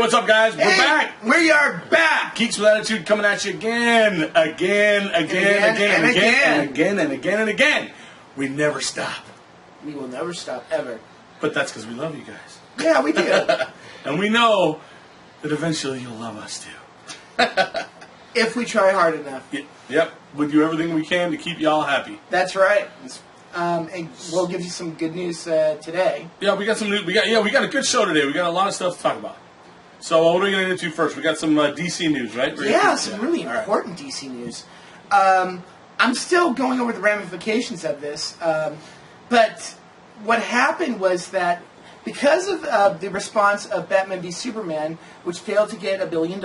what's up, guys? We're back. We are back. Geeks with Attitude coming at you again. We never stop. We will never stop, ever. But that's because we love you guys. Yeah, we do. And we know that eventually you'll love us too. If we try hard enough. Yep. We'll do everything we can to keep y'all happy. That's right. And we'll give you some good news today. Yeah, we got some news. We got a good show today. We got a lot of stuff to talk about. So what are we going to get into first? We got some DC news, right? Some really important DC news. I'm still going over the ramifications of this, but what happened was that because of the response of Batman v Superman, which failed to get $1 billion,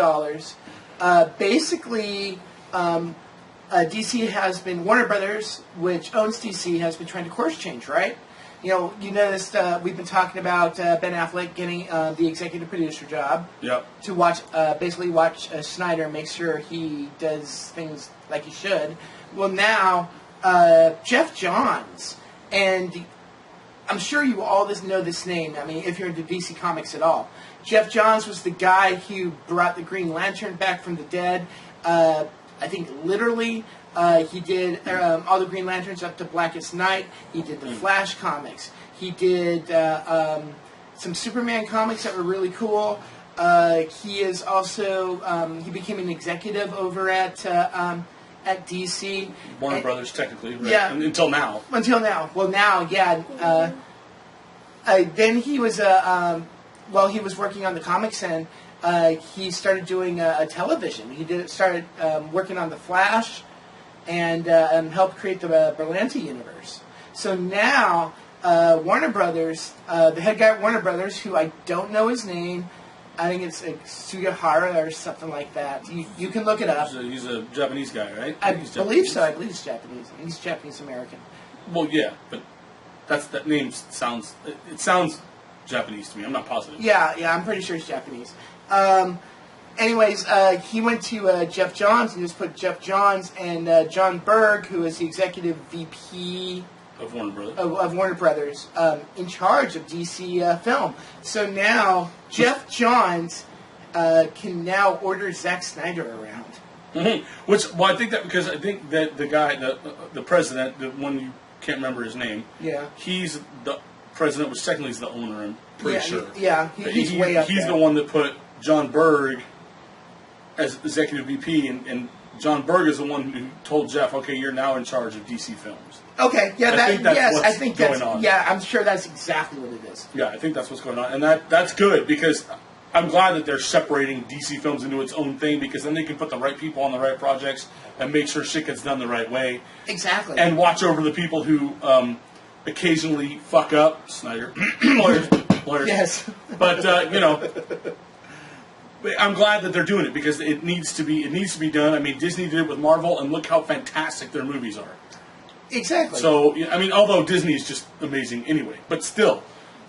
basically DC has been, Warner Brothers, which owns DC, has been trying to course change, right? You noticed we've been talking about Ben Affleck getting the executive producer job. Yep. To basically watch Snyder make sure he does things like he should. Well, now Jeff Johns, and I'm sure you all know this name. I mean, if you're into DC Comics at all, Jeff Johns was the guy who brought the Green Lantern back from the dead. I think literally. He did all the Green Lanterns up to Blackest Night. He did the Flash comics. He did some Superman comics that were really cool. He is also he became an executive over at DC. Warner Brothers, technically, right? Yeah. Until now. Until now. Well, now, yeah. Then he was while he was working on the comics end, he started doing a television. He started working on the Flash. And helped create the Berlanti universe. So now, Warner Brothers, the head guy at Warner Brothers, who I don't know his name, I think it's Sugihara or something like that. You can look it up. He's a Japanese guy, right? I believe so. I believe he's Japanese. He's Japanese-American. Well, yeah, but that name sounds Japanese to me. I'm not positive. Yeah, I'm pretty sure he's Japanese. Anyways, he went to Jeff Johns and just put Jeff Johns and John Berg, who is the executive VP of Warner Brothers, of Warner Brothers, in charge of DC film. So now Jeff Johns can now order Zack Snyder around. Mm-hmm. I think that the guy, the president, the one you can't remember his name. Yeah. He's the president, which technically is the owner. I'm pretty sure. Yeah, he's way up there. He's the one that put John Berg as executive VP, and John Berg is the one who told Jeff, "Okay, you're now in charge of DC films." Okay, yeah, I think that's going on. Yeah, I'm sure that's exactly what it is. Yeah, I think that's what's going on, and that's good because I'm glad that they're separating DC films into its own thing, because then they can put the right people on the right projects and make sure shit gets done the right way. Exactly. And watch over the people who occasionally fuck up. Snyder, lawyers. Yes. But I'm glad that they're doing it because it needs to be done. I mean, Disney did it with Marvel, and look how fantastic their movies are. Exactly. So, I mean, although Disney is just amazing anyway, but still,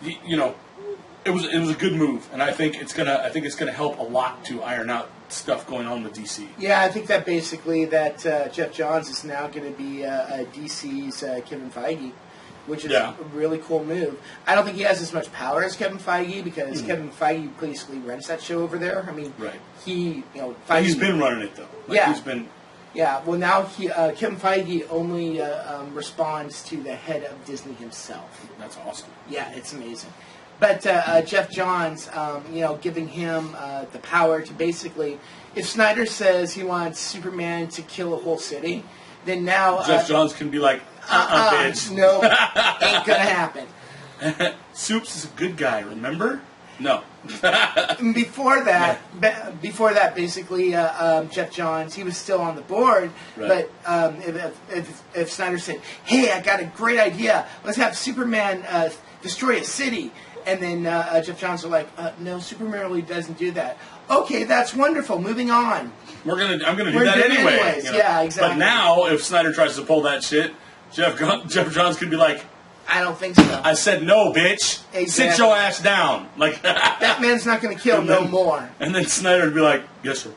it was a good move, and I think it's gonna help a lot to iron out stuff going on with DC. Yeah, I think that basically Jeff Johns is now going to be DC's Kevin Feige, which is a really cool move. I don't think he has as much power as Kevin Feige, because Kevin Feige basically runs that show over there. I mean, right. Feige, he's been running it though. He's been. Yeah, well now Kevin Feige only responds to the head of Disney himself. That's awesome. Yeah, it's amazing. But Jeff Johns, giving him the power to basically, if Snyder says he wants Superman to kill a whole city, then now Jeff Johns can be like, bitch. No, ain't gonna happen. Soups is a good guy, remember? No. Before that, basically, Jeff Johns, he was still on the board. Right. But if Snyder said, "Hey, I got a great idea. Let's have Superman destroy a city," and then Jeff Johns was like, "No, Superman really doesn't do that." Okay, that's wonderful. Moving on. I'm gonna do that anyway. Yeah, exactly. But now, if Snyder tries to pull that shit, Jeff Johns could be like, I don't think so. I said no, bitch. Exactly. Sit your ass down. Like that man's not going to kill no more. And then Snyder would be like, yes, sir.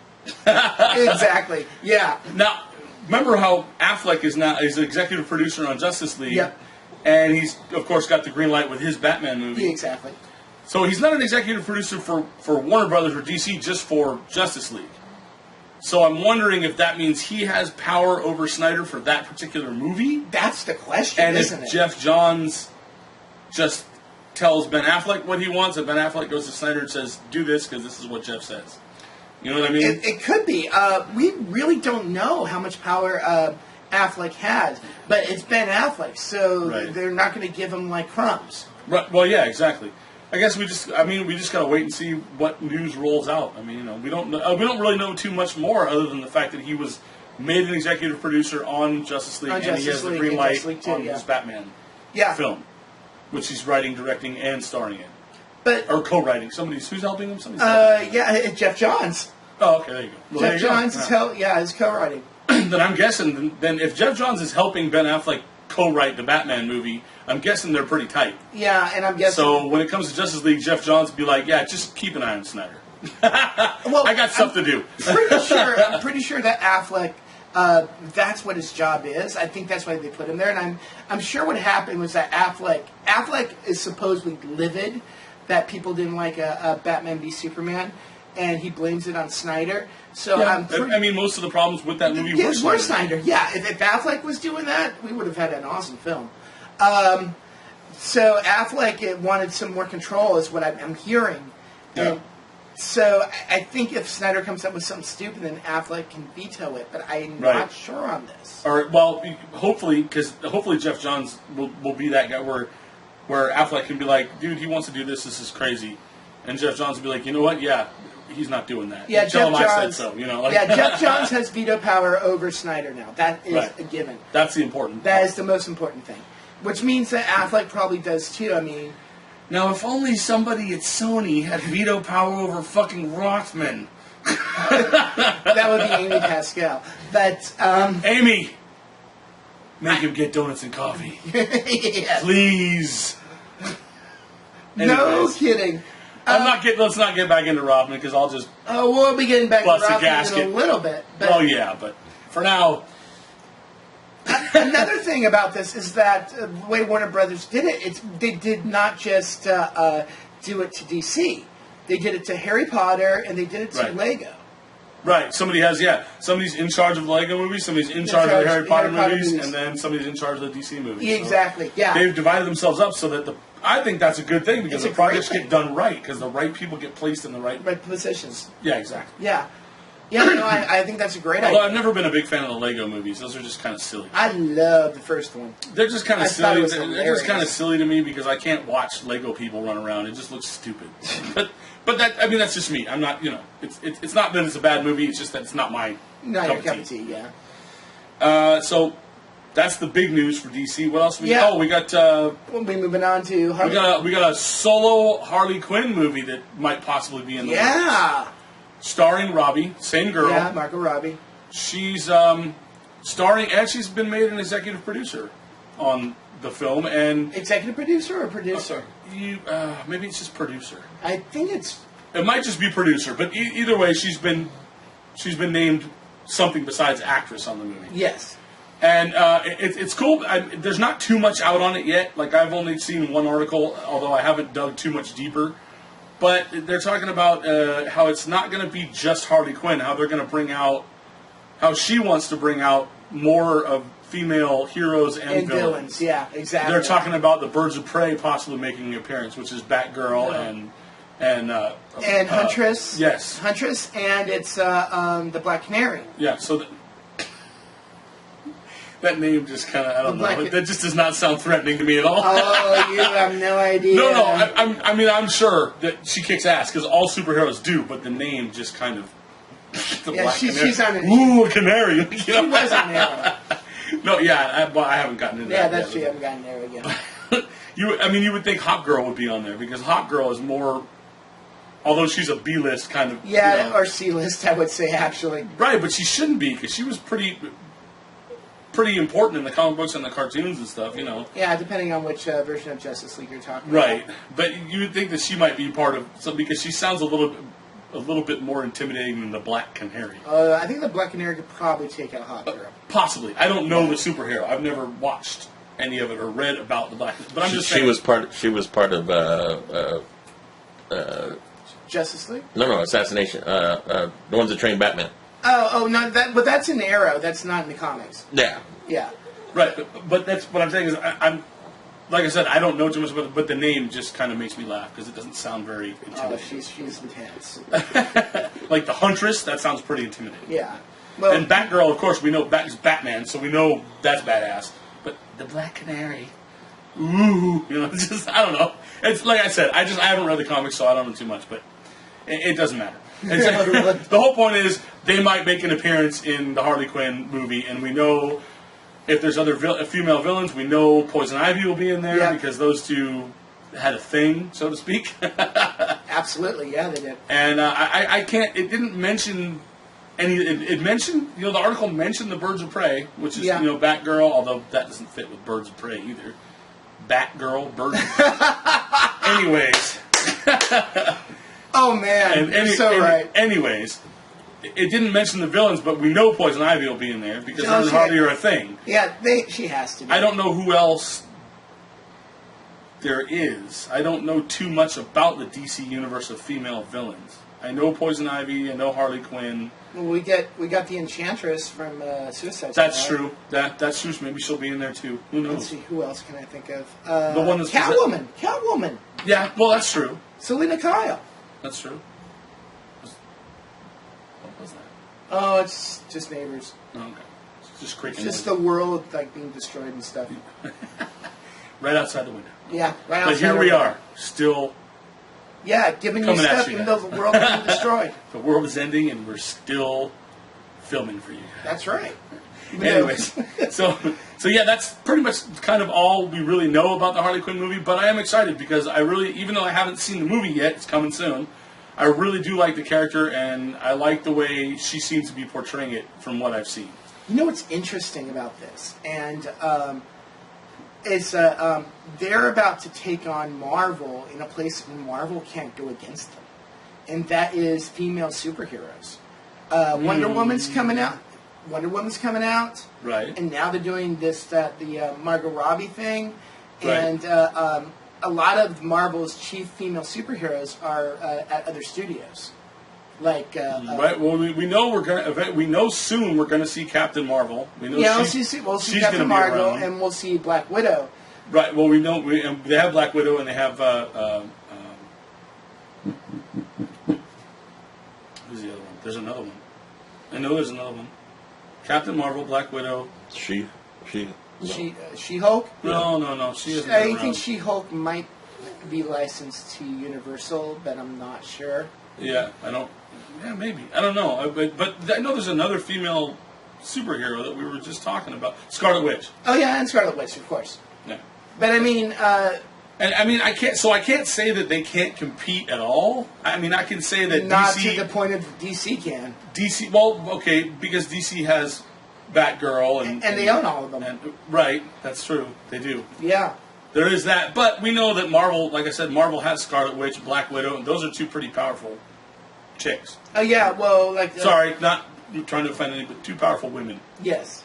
Exactly. Yeah. Now, remember how Affleck is now an executive producer on Justice League. Yep. And he's, of course, got the green light with his Batman movie. Yeah, exactly. So he's not an executive producer for Warner Brothers or DC, just for Justice League. So I'm wondering if that means he has power over Snyder for that particular movie. That's the question, and isn't if it? Jeff Johns just tells Ben Affleck what he wants, and Ben Affleck goes to Snyder and says, do this because this is what Jeff says. You know what I mean? It could be. We really don't know how much power Affleck has, but it's Ben Affleck, so they're not going to give him like crumbs. Right. Well, yeah, exactly. I guess we just gotta wait and see what news rolls out. I mean, we don't really know too much more other than the fact that he was made an executive producer on Justice League, and he has the green light on his Batman film, which he's writing, directing, and starring in. Or co-writing. Who's helping him? Jeff Johns. Oh, okay, there you go. Well, Jeff Johns is co-writing. Then I'm guessing, if Jeff Johns is helping Ben Affleck co-write the Batman movie, I'm guessing they're pretty tight. Yeah, and I'm guessing... So when it comes to Justice League, Jeff Johns would be like, yeah, just keep an eye on Snyder. I got stuff to do. I'm pretty sure that Affleck, that's what his job is. I think that's why they put him there. And I'm sure what happened was that Affleck is supposedly livid that people didn't like a Batman v Superman, and he blames it on Snyder. So most of the problems with that movie were Snyder. Yeah, if Affleck was doing that, we would have had an awesome film. So Affleck wanted some more control, is what I'm hearing. Yeah. And so I think if Snyder comes up with something stupid, then Affleck can veto it. But I'm not sure on this. Or hopefully Jeff Johns will be that guy where Affleck can be like, dude, he wants to do this. This is crazy, and Jeff Johns will be like, you know what? Yeah, he's not doing that. Yeah, Tell him Jeff I Johns. said so. You know. Jeff Johns has veto power over Snyder now. That is a given. That's the important. That is the most important thing. Which means that Affleck probably does too. I mean, now if only somebody at Sony had veto power over fucking Rothman. That would be Amy Pascal. But Amy, make him get donuts and coffee, please. No kidding. Let's not get back into Rothman because I'll just. Oh, we'll be getting back to Rothman in a little bit. But, but for now. Another thing about this is that the way Warner Brothers did it, they did not just do it to DC. They did it to Harry Potter, and they did it to Lego. Right. Somebody's in charge of the Lego movies, somebody's in charge of the Harry Potter movies, and then somebody's in charge of the DC movies. Exactly, so they've divided themselves up so that I think that's a good thing because the projects get done right, because the right people get placed in the right positions. Yeah, exactly. Yeah. Yeah, no, I think that's a great idea. Although I've never been a big fan of the Lego movies. Those are just kind of silly. I love the first one. They're just kind of silly. They're just kind of silly to me because I can't watch Lego people run around. It just looks stupid. but that's just me. I'm not, it's not that it's a bad movie. It's just that it's not my cup of tea. Yeah. So that's the big news for DC. What else? We got. We'll be moving on to Harley. We got a solo Harley Quinn movie that might possibly be in the works. Starring Robbie, same girl. Yeah, Margot Robbie. She's starring, and she's been made an executive producer on the film. And executive producer or producer? Maybe it's just producer. I think it might just be producer, but either way, she's been named something besides actress on the movie. Yes. And it's cool. There's not too much out on it yet. Like, I've only seen one article, although I haven't dug too much deeper. But they're talking about how it's not going to be just Harley Quinn, how they're going to bring out, how she wants to bring out more of female heroes and villains. Yeah, exactly. They're talking about the Birds of Prey possibly making an appearance, which is Batgirl and Huntress. Yes. Huntress, and it's the Black Canary. Yeah, so that name just kind of, I don't know. That just does not sound threatening to me at all. Oh, you have no idea. No, I'm sure that she kicks ass, because all superheroes do, but the name just kind of... she's on it. Ooh, a canary. She was on there. No, I haven't gotten into that. Yeah, that's true. You haven't gotten there yet. You would think Hot Girl would be on there, because Hot Girl is more... Although she's a B-list kind of... Yeah, or C-list, I would say, actually. Right, but she shouldn't be, because she was pretty important in the comic books and the cartoons and stuff, Yeah, depending on which version of Justice League you're talking about. Right, but you would think that she might be part of because she sounds a little bit more intimidating than the Black Canary. I think the Black Canary could probably take out Hot Girl. Possibly. I don't know the superhero. I've never watched any of it or read about the Black. But I'm just saying she was part of Justice League? No, Assassination. The ones that train Batman. Oh, no, but that's an Arrow. That's not in the comics. Yeah. Yeah. Right, but that's what I'm saying is I'm like I said, I don't know too much about it, but the name just kind of makes me laugh because it doesn't sound very intimidating. Oh, she's intense. Like the Huntress, that sounds pretty intimidating. Yeah. Well, And Batgirl, of course, we know is Batman, so we know that's badass. But the Black Canary, ooh, it's just I don't know. It's like I said, I haven't read the comics, so I don't know too much, but it doesn't matter. The whole point is they might make an appearance in the Harley Quinn movie, and we know. If there's other female villains, we know Poison Ivy will be in there because those two had a thing, so to speak. Absolutely, yeah, they did. And I can't. It didn't mention any. It mentioned, the article mentioned the Birds of Prey, which is Batgirl, although that doesn't fit with Birds of Prey either. Batgirl, Birds of Prey. Anyways. Oh man, you're so right. Anyways. It didn't mention the villains, but we know Poison Ivy will be in there because her and Harley are a thing. Yeah, she has to be. I don't know who else there is. I don't know too much about the DC universe of female villains. I know Poison Ivy. I know Harley Quinn. Well, we got the Enchantress from Suicide Squad. That's true. That's true. Maybe she'll be in there too. Who knows? Let's see. Who else can I think of? The one that's Catwoman. Catwoman. Yeah. Well, that's true. Selena Kyle. That's true. What was that? Oh, it's just neighbors. Oh, okay. It's just creaking. It's just the world being destroyed and stuff. Right outside the window. Yeah, right outside. But here we are, still. Yeah, giving you stuff even though the world is being destroyed. The world is ending, and we're still filming for you. That's right. Anyways, so yeah, that's pretty much kind of all we really know about the Harley Quinn movie. But I am excited because I really, even though I haven't seen the movie yet, it's coming soon. I really do like the character, and I like the way she seems to be portraying it from what I've seen. You know what's interesting about this, and is they're about to take on Marvel in a place where Marvel can't go against them, and that is female superheroes. Wonder Woman's coming out. Right. And now they're doing the Margot Robbie thing, Right. and a lot of Marvel's chief female superheroes are at other studios. Like right. Well, we know soon we're gonna see Captain Marvel. We know we'll see Captain Marvel, and we'll see Black Widow. Right. Well, we know they have Black Widow, and they have who's the other one? There's another one. I know there's another one. Captain Marvel, Black Widow. She-Hulk? No. She isn't. I think She-Hulk might be licensed to Universal, but I'm not sure. Yeah, I don't. Yeah, maybe. I don't know. But I know there's another female superhero that we were just talking about, Scarlet Witch. Oh yeah, and Scarlet Witch, of course. Yeah. But I mean. And I mean, I can't say that they can't compete at all. I mean, I can say that not DC, to the point of DC can. DC, well, okay, because DC has Batgirl and they own all of them. Right, that's true. They do. Yeah. There is that, but we know that Marvel, like I said, Marvel has Scarlet Witch, Black Widow, and those are two pretty powerful chicks. Oh yeah, well, like. Sorry, not trying to offend any, but two powerful women. Yes.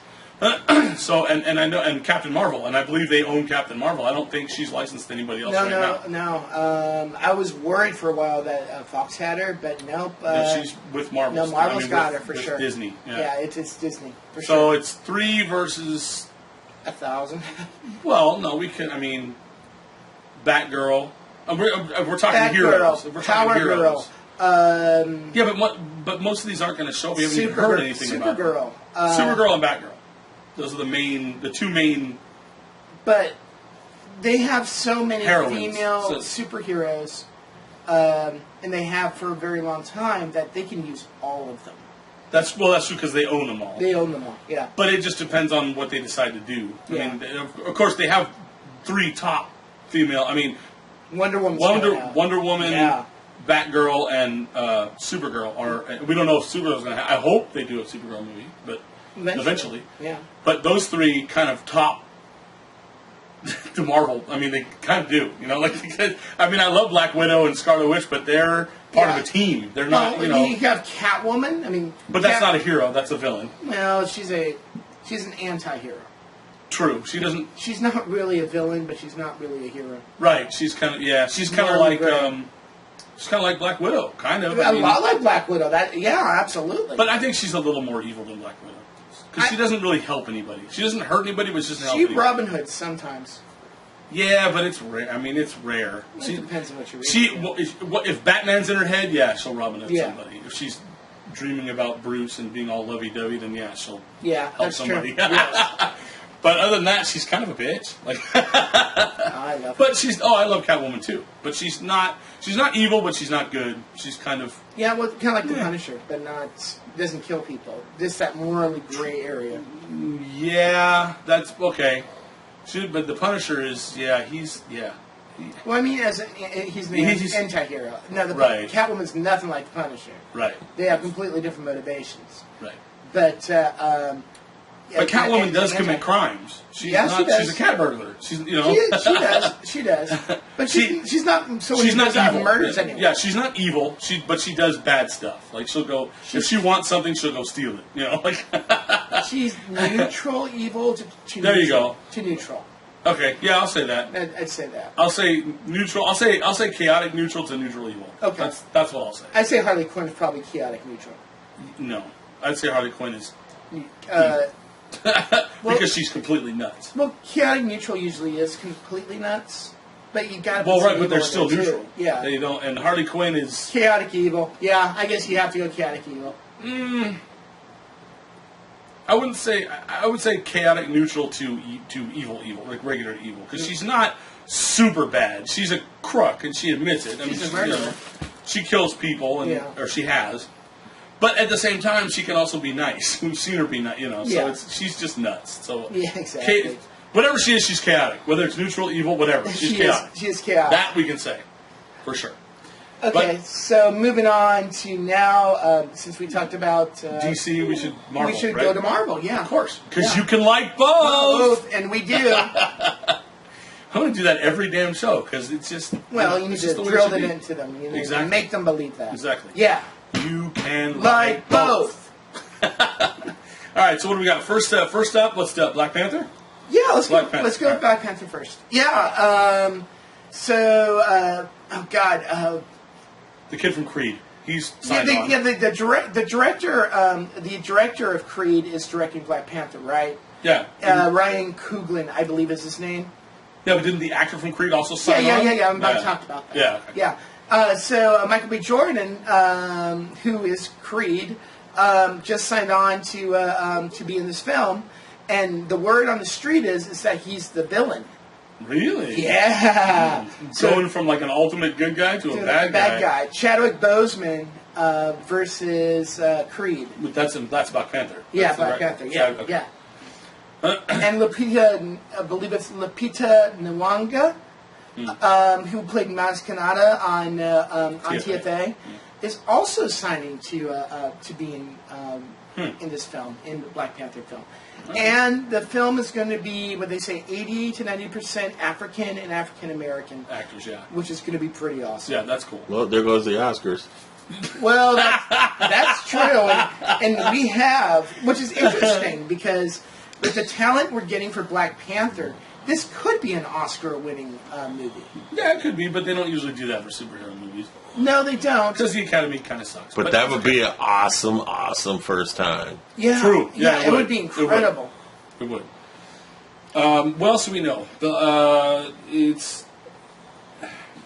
So and I know and Captain Marvel, and I believe they own Captain Marvel. I don't think she's licensed to anybody else now. No. I was worried for a while that Fox had her, but nope. She's with Marvel. No, Marvel's got her for sure. Disney. Yeah, it's Disney for so sure. So it's 3 versus 1,000. Well, no, we can. I mean, Batgirl. We're talking Batgirl, heroes. We're Power talking heroes. Girl. Yeah, but most of these aren't going to show. We haven't even heard anything about Supergirl. Supergirl and Batgirl. Those are the two main. But they have so many heroines. female superheroes, and they have for a very long time that they can use all of them. That's true because they own them all. They own them all, yeah. But it just depends on what they decide to do. Yeah. I mean, of course, they have 3 top female. I mean, Wonder Woman, yeah. Batgirl, and Supergirl are. We don't know if Supergirl's going to. I hope they do a Supergirl movie, but eventually. Yeah. But those 3 kind of top the Marvel. I mean, they kind of do. I mean, I love Black Widow and Scarlet Witch, but they're part of a team. They're not. Well, you have Catwoman. I mean, but that's not a hero. That's a villain. Well, she's an anti-hero. True. She doesn't. She's not really a villain, but she's not really a hero. Right. She's kind of She's kind of like. She's kind of like Black Widow, kind of. A lot like Black Widow. Absolutely. But I think she's a little more evil than Black Widow. Because she doesn't really help anybody. She doesn't hurt anybody, but she doesn't help anybody. Robin Hood sometimes. Yeah, but it's rare. I mean, it's rare. It depends on what you're reading. If Batman's in her head, yeah, she'll Robin Hood somebody. If she's dreaming about Bruce and being all lovey-dovey, then yeah, she'll help somebody. Yes. But other than that, she's kind of a bitch. Like, I love her. But I love Catwoman too. But she's not evil, but she's not good. She's kind of kind of like the Punisher, but doesn't kill people. Just that morally gray area. Yeah, that's okay. But the Punisher is he's. Well, I mean, he's an anti-hero. No, Catwoman's nothing like the Punisher. Right. They have completely different motivations. Right. But but Catwoman does commit crimes. She's a cat burglar. She does. But she's not. So she's not evil. Murders anyone. Yeah, she's not evil. But she does bad stuff. Like she'll go if she wants something, she'll go steal it. Like she's neutral evil to there neutral, you go to neutral. Okay, yeah, I'll say that. I'd say that. I'll say neutral. I'll say chaotic neutral to neutral evil. Okay, that's what I'll say. I'd say Harley Quinn is probably chaotic neutral. No, I'd say Harley Quinn is. Because she's completely nuts. Well, chaotic neutral usually is completely nuts, but you got to. Well, right, but they're still neutral. Yeah, they don't. And Harley Quinn is chaotic evil. Yeah, I guess you have to go chaotic evil. I wouldn't say. I would say chaotic neutral to evil, like regular evil, because she's not super bad. She's a crook, and she admits it. She's a murderer. She kills people, or she has. But at the same time, she can also be nice. We've seen her be nice, So she's just nuts. So yeah, exactly. Whatever she is, she's chaotic. Whether it's neutral, evil, whatever, she's chaotic. She is chaotic. That we can say, for sure. Okay, so moving on to now, since we talked about DC, we should Marvel. We should right? go to Marvel, yeah, of course, because you can like both, and we do. I'm going to do that every damn show because it's just you need to drill it into them. You need to make them believe that. Exactly. Yeah. You can like both. All right, so what do we got? First up, let's do Black Panther. Yeah, let's go with Black Panther first. Yeah. The kid from Creed. He's signed on. Yeah, the director of Creed is directing Black Panther, right? Yeah. Ryan Coogler, I believe is his name. Yeah, but didn't the actor from Creed also sign on? Yeah. I'm about to talk about that. Yeah. Okay. Yeah. So Michael B. Jordan, who is Creed, just signed on to be in this film, and the word on the street is that he's the villain. Really? Yeah. Going from like an ultimate good guy to a bad guy. Chadwick Boseman versus Creed. But that's Black Panther. Yeah, Black Panther. Yeah. And Lupita, I believe it's Lupita Nyong'o, who played Maz Kanata on TFA, is also signing to be in this film, in the Black Panther film. And the film is going to be, what they say, 80 to 90% African and African American actors, which is going to be pretty awesome. Yeah, that's cool. Well, there goes the Oscars. Well, that's true, and we have, which is interesting because with the talent we're getting for Black Panther, this could be an Oscar-winning movie. Yeah, it could be, but they don't usually do that for superhero movies. No, they don't. Because the Academy kind of sucks. But that would be an awesome first time. Yeah. True. Yeah, it would be incredible. It would. What else do we know?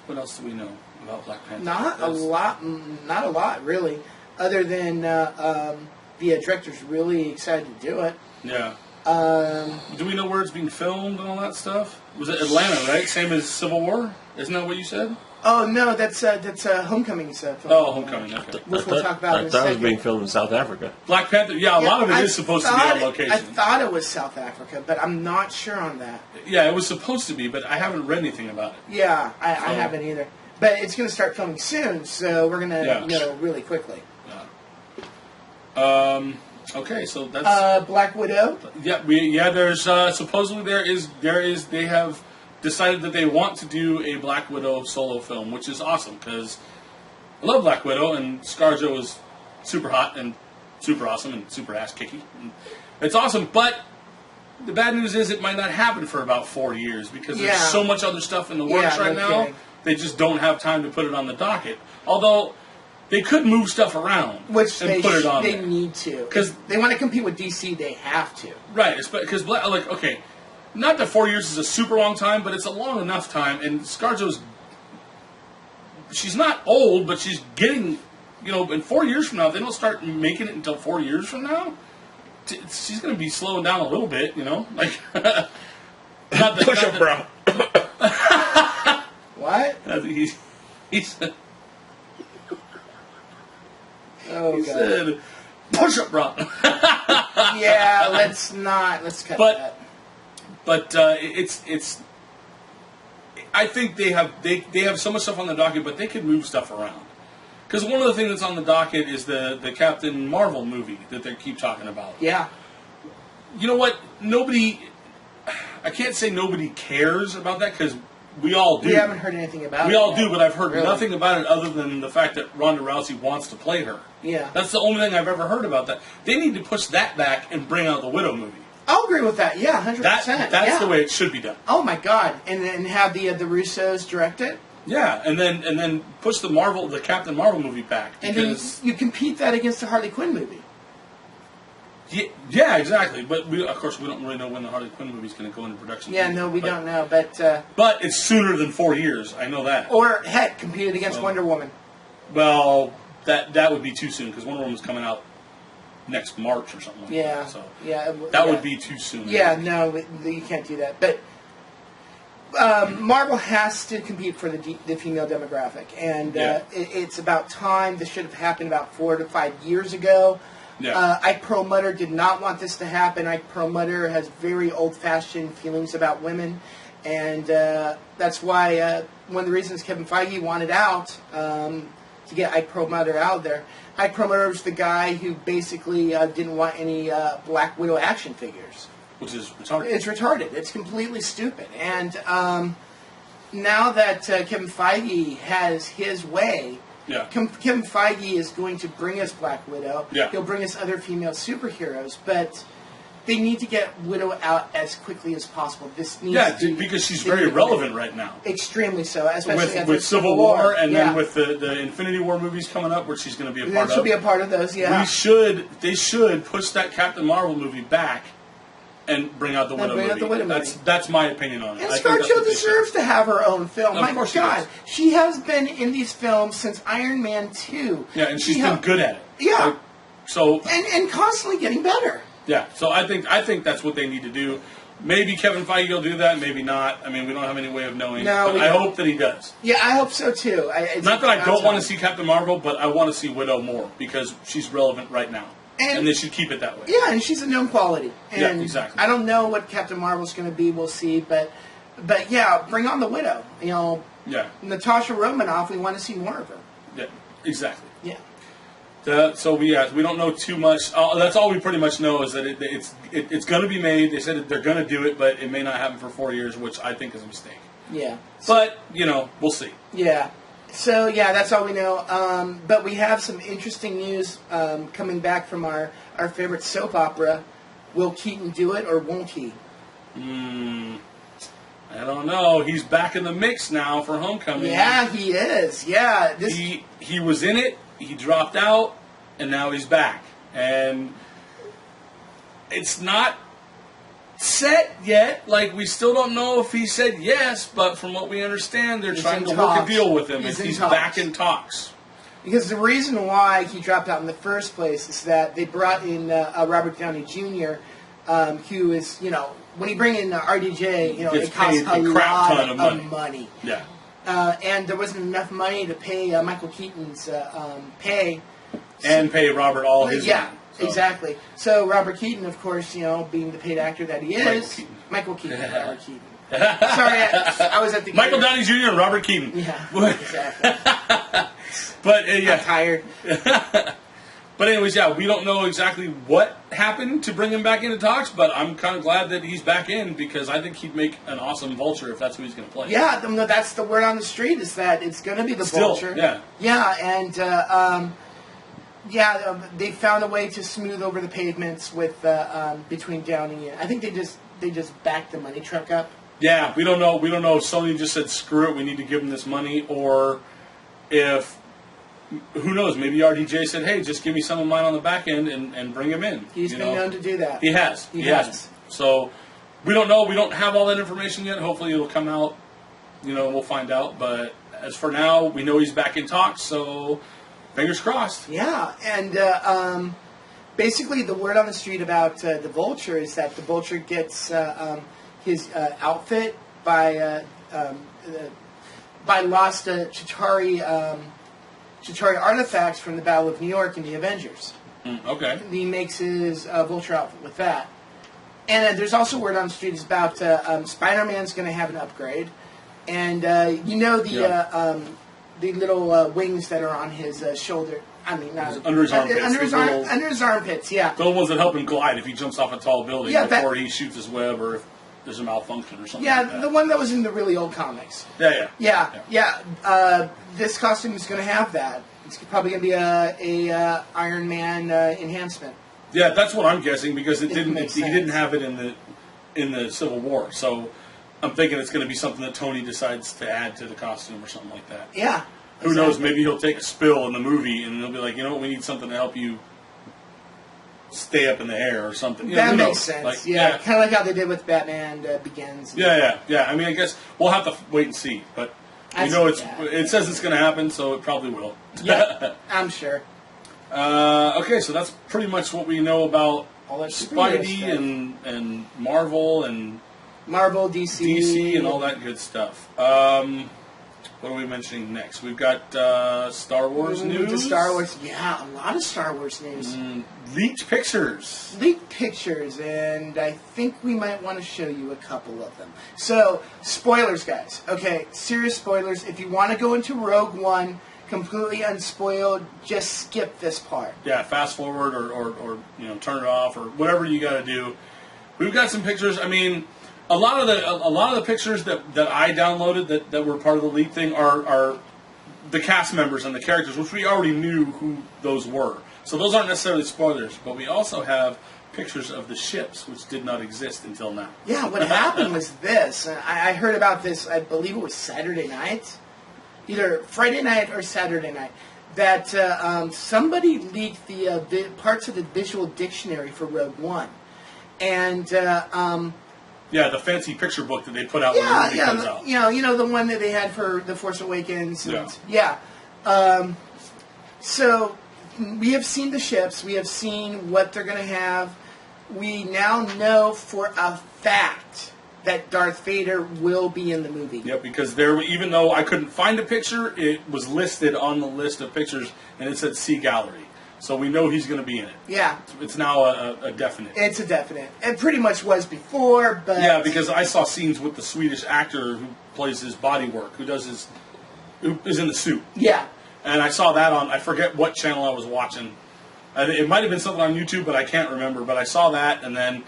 What else do we know about Black Panther? Not a lot, really. Other than the director's really excited to do it. Yeah. Do we know where it's being filmed and all that stuff? Was it Atlanta, right? Same as Civil War? Isn't that what you said? Oh no, that's Homecoming's film. Oh, Homecoming. Okay. Which we'll talk about in a second. I thought it was being filmed in South Africa. Black Panther. Yeah, a lot of it is supposed to be on location. I thought it was South Africa, but I'm not sure on that. Yeah, it was supposed to be, but I haven't read anything about it. Yeah, I haven't either. But it's going to start filming soon, so we're going to know really quickly. Yeah. Okay, so that's Black Widow. Yeah, there's supposedly they have decided that they want to do a Black Widow solo film, which is awesome because I love Black Widow and ScarJo is super hot and super awesome and super ass kicky. It's awesome, but the bad news is it might not happen for about 4 years because there's so much other stuff in the works right now They just don't have time to put it on the docket. Although they could move stuff around which and put it on they there. need to. Because they want to compete with DC, they have to. Right, because like okay, not that 4 years is a super long time, but it's a long enough time. And ScarJo's, she's not old, but she's getting, in 4 years from now, if they don't start making it until 4 years from now, she's going to be slowing down a little bit, like. Push up, bro. What? He said. Oh, He God. said, "Push up, bro." Yeah, let's cut that. But it's. I think they have so much stuff on the docket, but they could move stuff around. Because one of the things that's on the docket is the Captain Marvel movie that they keep talking about. Yeah. You know what? I can't say nobody cares about that because we all do. We haven't heard anything about it. We all yet. do, but I've heard Really? nothing about it other than the fact that Ronda Rousey wants to play her. Yeah. That's the only thing I've ever heard about that. They need to push that back and bring out the Widow movie. I'll agree with that. Yeah, 100%. That's the way it should be done. Oh my God! And have the Russos direct it. Yeah, and then push the Captain Marvel movie back. And then you compete that against the Harley Quinn movie. Yeah, exactly. But of course, we don't really know when the Harley Quinn movie is going to go into production. Yeah, no, we don't know, but it's sooner than 4 years. I know that. Or heck, compete it against Wonder Woman. Well, that would be too soon because Wonder Woman's coming out next March or something like that. So that would be too soon. Yeah, no, you can't do that. But Marvel has to compete for the female demographic, and it's about time. This should have happened about 4 to 5 years ago. Yeah. Ike Perlmutter did not want this to happen. Ike Perlmutter has very old-fashioned feelings about women, and that's why one of the reasons Kevin Feige wanted out to get Ike Perlmutter out there. Ike Perlmutter was the guy who basically didn't want any Black Widow action figures. Which is retarded. It's retarded. It's completely stupid. And now that Kevin Feige has his way, Kevin Feige is going to bring us Black Widow. Yeah. He'll bring us other female superheroes, but they need to get Widow out as quickly as possible. This needs because she's very relevant right now. Extremely so, especially with Civil War and then with the Infinity War movies coming up, where she's going to be a part of. She'll be a part of those. Yeah. They should push that Captain Marvel movie back and bring out the Widow movie. That's my opinion on it. And ScarJo deserves to have her own film. My God, she has been in these films since Iron Man 2. Yeah, and she's been good at it. Yeah. And constantly getting better. Yeah, so I think that's what they need to do. Maybe Kevin Feige will do that, maybe not. I mean, we don't have any way of knowing. No, but I hope that he does. Yeah, I hope so too. Not that I don't want to see Captain Marvel, but I want to see Widow more because she's relevant right now. And they should keep it that way. Yeah, and she's a known quality. And yeah, exactly. I don't know what Captain Marvel's going to be. We'll see. But yeah, bring on the Widow. Yeah. Natasha Romanoff, we want to see more of her. Yeah, exactly. Yeah. So we don't know too much. That's all we pretty much know is that it's going to be made. They said that they're going to do it, but it may not happen for 4 years, which I think is a mistake. Yeah. But, we'll see. Yeah. So, that's all we know. But we have some interesting news coming back from our favorite soap opera. Will Keaton do it, or won't he? I don't know. He's back in the mix now for Homecoming. Yeah, he is. Yeah. He was in it, he dropped out, and now he's back. And it's not set yet. Like, we still don't know if he said yes, but from what we understand, they're trying to work a deal with him. He's back in talks. Because the reason why he dropped out in the first place is that they brought in Robert Downey Jr., who is, when you bring in RDJ, it costs a crap lot ton of money. Yeah. And there wasn't enough money to pay Michael Keaton's pay. And pay Robert all his money. So. Exactly. So Robert Keaton, of course, being the paid actor that he is. Michael Keaton. Robert Keaton. Sorry, I was at the Michael Downey Jr. and Robert Keaton. Yeah, exactly. But, I'm tired. But anyways, we don't know exactly what happened to bring him back into talks, but I'm kind of glad that he's back in because I think he'd make an awesome Vulture if that's who he's going to play. Yeah, that's the word on the street is that it's going to be the Vulture. Yeah. Yeah, and they found a way to smooth over the pavements with between Downey and I think they just backed the money truck up. Yeah, we don't know. We don't know if Sony just said screw it, we need to give him this money, or if who knows? Maybe RDJ said, hey, just give me some of mine on the back end and bring him in. He's been known to do that. He has. He has. So we don't know. We don't have all that information yet. Hopefully, it'll come out. We'll find out. But as for now, we know he's back in talks. So fingers crossed. Yeah, and basically the word on the street about the Vulture is that the Vulture gets his outfit by lost Chitauri artifacts from the Battle of New York in the Avengers. Okay. He makes his Vulture outfit with that. And there's also word on the street is about Spider-Man's going to have an upgrade. And the little wings that are on his shoulder. I mean, not under his armpits. Under his armpits, yeah. The ones that help him glide if he jumps off a tall building before he shoots his web or if there's a malfunction or something. Yeah, like that. the one that was in the really old comics. Yeah. This costume is going to have that. It's probably going to be a Iron Man enhancement. Yeah, that's what I'm guessing because he didn't have it in the Civil War. So I'm thinking it's going to be something that Tony decides to add to the costume or something like that. Yeah. Who knows? Maybe he'll take a spill in the movie and he'll be like, we need something to help you stay up in the air or something. That makes sense. Kind of like how they did with Batman Begins. Yeah. I mean, I guess we'll have to wait and see, but it says it's going to happen, so it probably will. Yeah, I'm sure. Okay, so that's pretty much what we know about all that Spidey and Marvel and DC and all that good stuff. What are we mentioning next? We've got Star Wars news. Star Wars, yeah, a lot of Star Wars news. Leaked pictures. And I think we might want to show you a couple of them. So, spoilers, guys. Okay, serious spoilers. If you want to go into Rogue One completely unspoiled, just skip this part. Yeah, fast forward or turn it off or whatever you got to do. We've got some pictures. I mean, a lot of the pictures that I downloaded that were part of the leak thing are the cast members and the characters, which we already knew who those were. So those aren't necessarily spoilers, but we also have pictures of the ships, which did not exist until now. Yeah, what happened was this. I heard about this, I believe it was Saturday night. Either Friday night or Saturday night. That somebody leaked the parts of the visual dictionary for Rogue One. And... yeah, the fancy picture book that they put out when the movie comes out. The one that they had for The Force Awakens. Yeah. So we have seen the ships. We have seen what they're going to have. We now know for a fact that Darth Vader will be in the movie. Yep, because even though I couldn't find a picture, it was listed on the list of pictures, and it said See Gallery. So we know he's going to be in it. Yeah. It's now a definite. It's a definite. It pretty much was before, but... Yeah, because I saw scenes with the Swedish actor who plays his body work, who is in the suit. Yeah. And I saw that on, I forget what channel I was watching. It might have been something on YouTube, but I can't remember. But I saw that, and then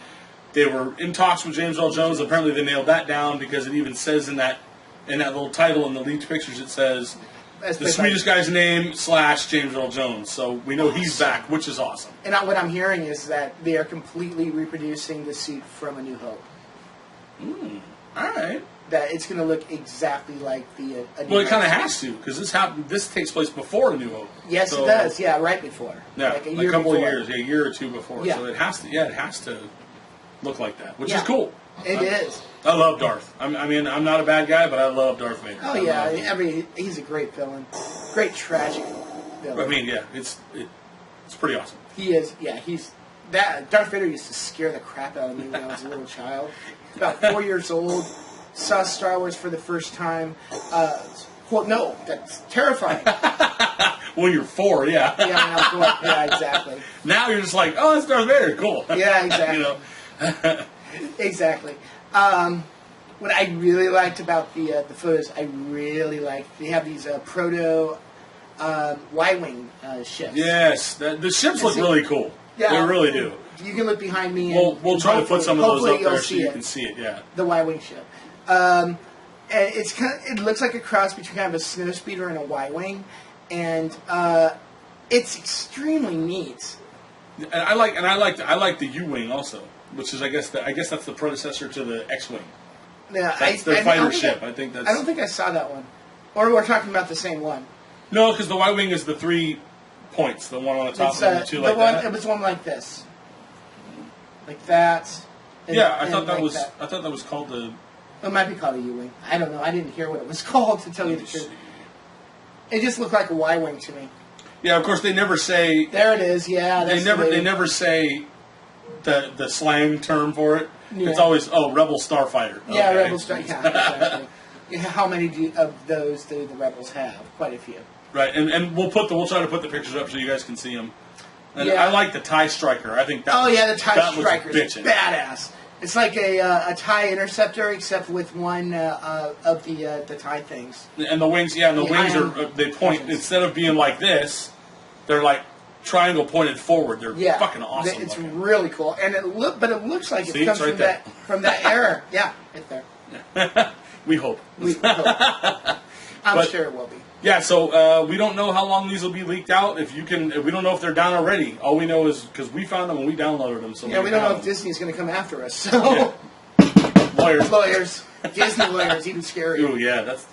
they were in talks with James Earl Jones. Apparently they nailed that down because it even says in that little title in the leaked pictures, it says... the Swedish guy's name / James Earl Jones. So we know he's back, which is awesome. And what I'm hearing is that they are completely reproducing the suit from A New Hope. All right. That it's going to look exactly like the A New Hope. Well, it kind of has to, because this takes place before A New Hope. Yes, it does. Yeah, right before. Yeah, like a couple of years, a year or two before. Yeah. So it has to look like that, which is cool. It is. I love Darth. I mean, I'm not a bad guy, but I love Darth Vader. Oh yeah, he's a great villain, great tragic villain. I mean, yeah, it's pretty awesome. He is. Yeah, Darth Vader used to scare the crap out of me when I was a little child. About 4 years old, saw Star Wars for the first time. Well, no, that's terrifying. When you're 4, yeah. Yeah, when I was 4. Yeah, exactly. Now you're just like, oh, that's Darth Vader, cool. Yeah, exactly. Exactly. What I really liked about the photos, they have these proto Y-wing ships. Yes, the ships look really cool. Yeah, they really do. You can look behind me. We'll try to put some of those up there so you can see it. Yeah, the Y-wing ship. And it looks like a cross between kind of a snowspeeder and a Y-wing, and it's extremely neat. And I like the U-wing also, which is I guess that's the predecessor to the X-wing. Yeah, That's their fighter ship. I think that's. I don't think I saw that one. Or we're talking about the same one. No, because the Y-wing is the 3 points. The one on the top and the 2 like that. It was one like this, like that. I thought that was. I thought that was called the. It might be called a U-wing. I don't know. I didn't hear what it was called, to tell you the truth. It just looked like a Y-wing to me. Yeah, of course they never say. There it is. Yeah, they never say the slang term for it. Yeah. It's always Rebel Starfighter. Yeah, okay. Rebel Starfighter. Yeah, exactly. How many of those do the Rebels have? Quite a few. Right, and we'll try to put the pictures up so you guys can see them. And yeah. I like the TIE Striker. I think that. Oh yeah, the TIE Striker is badass. It's like a TIE Interceptor, except with one of the TIE things. And the wings, the wings are they point instead of being like this, they're like triangle pointed forward. They're fucking awesome. It's really cool, and it looks like it comes from that era. Yeah, right there. We hope. I'm sure it will be. Yeah, so we don't know how long these will be leaked out. If we don't know if they're down already. All we know is because we found them and we downloaded them. So we don't know if Disney's going to come after us. So lawyers, Disney lawyers, even scary. Oh yeah, that's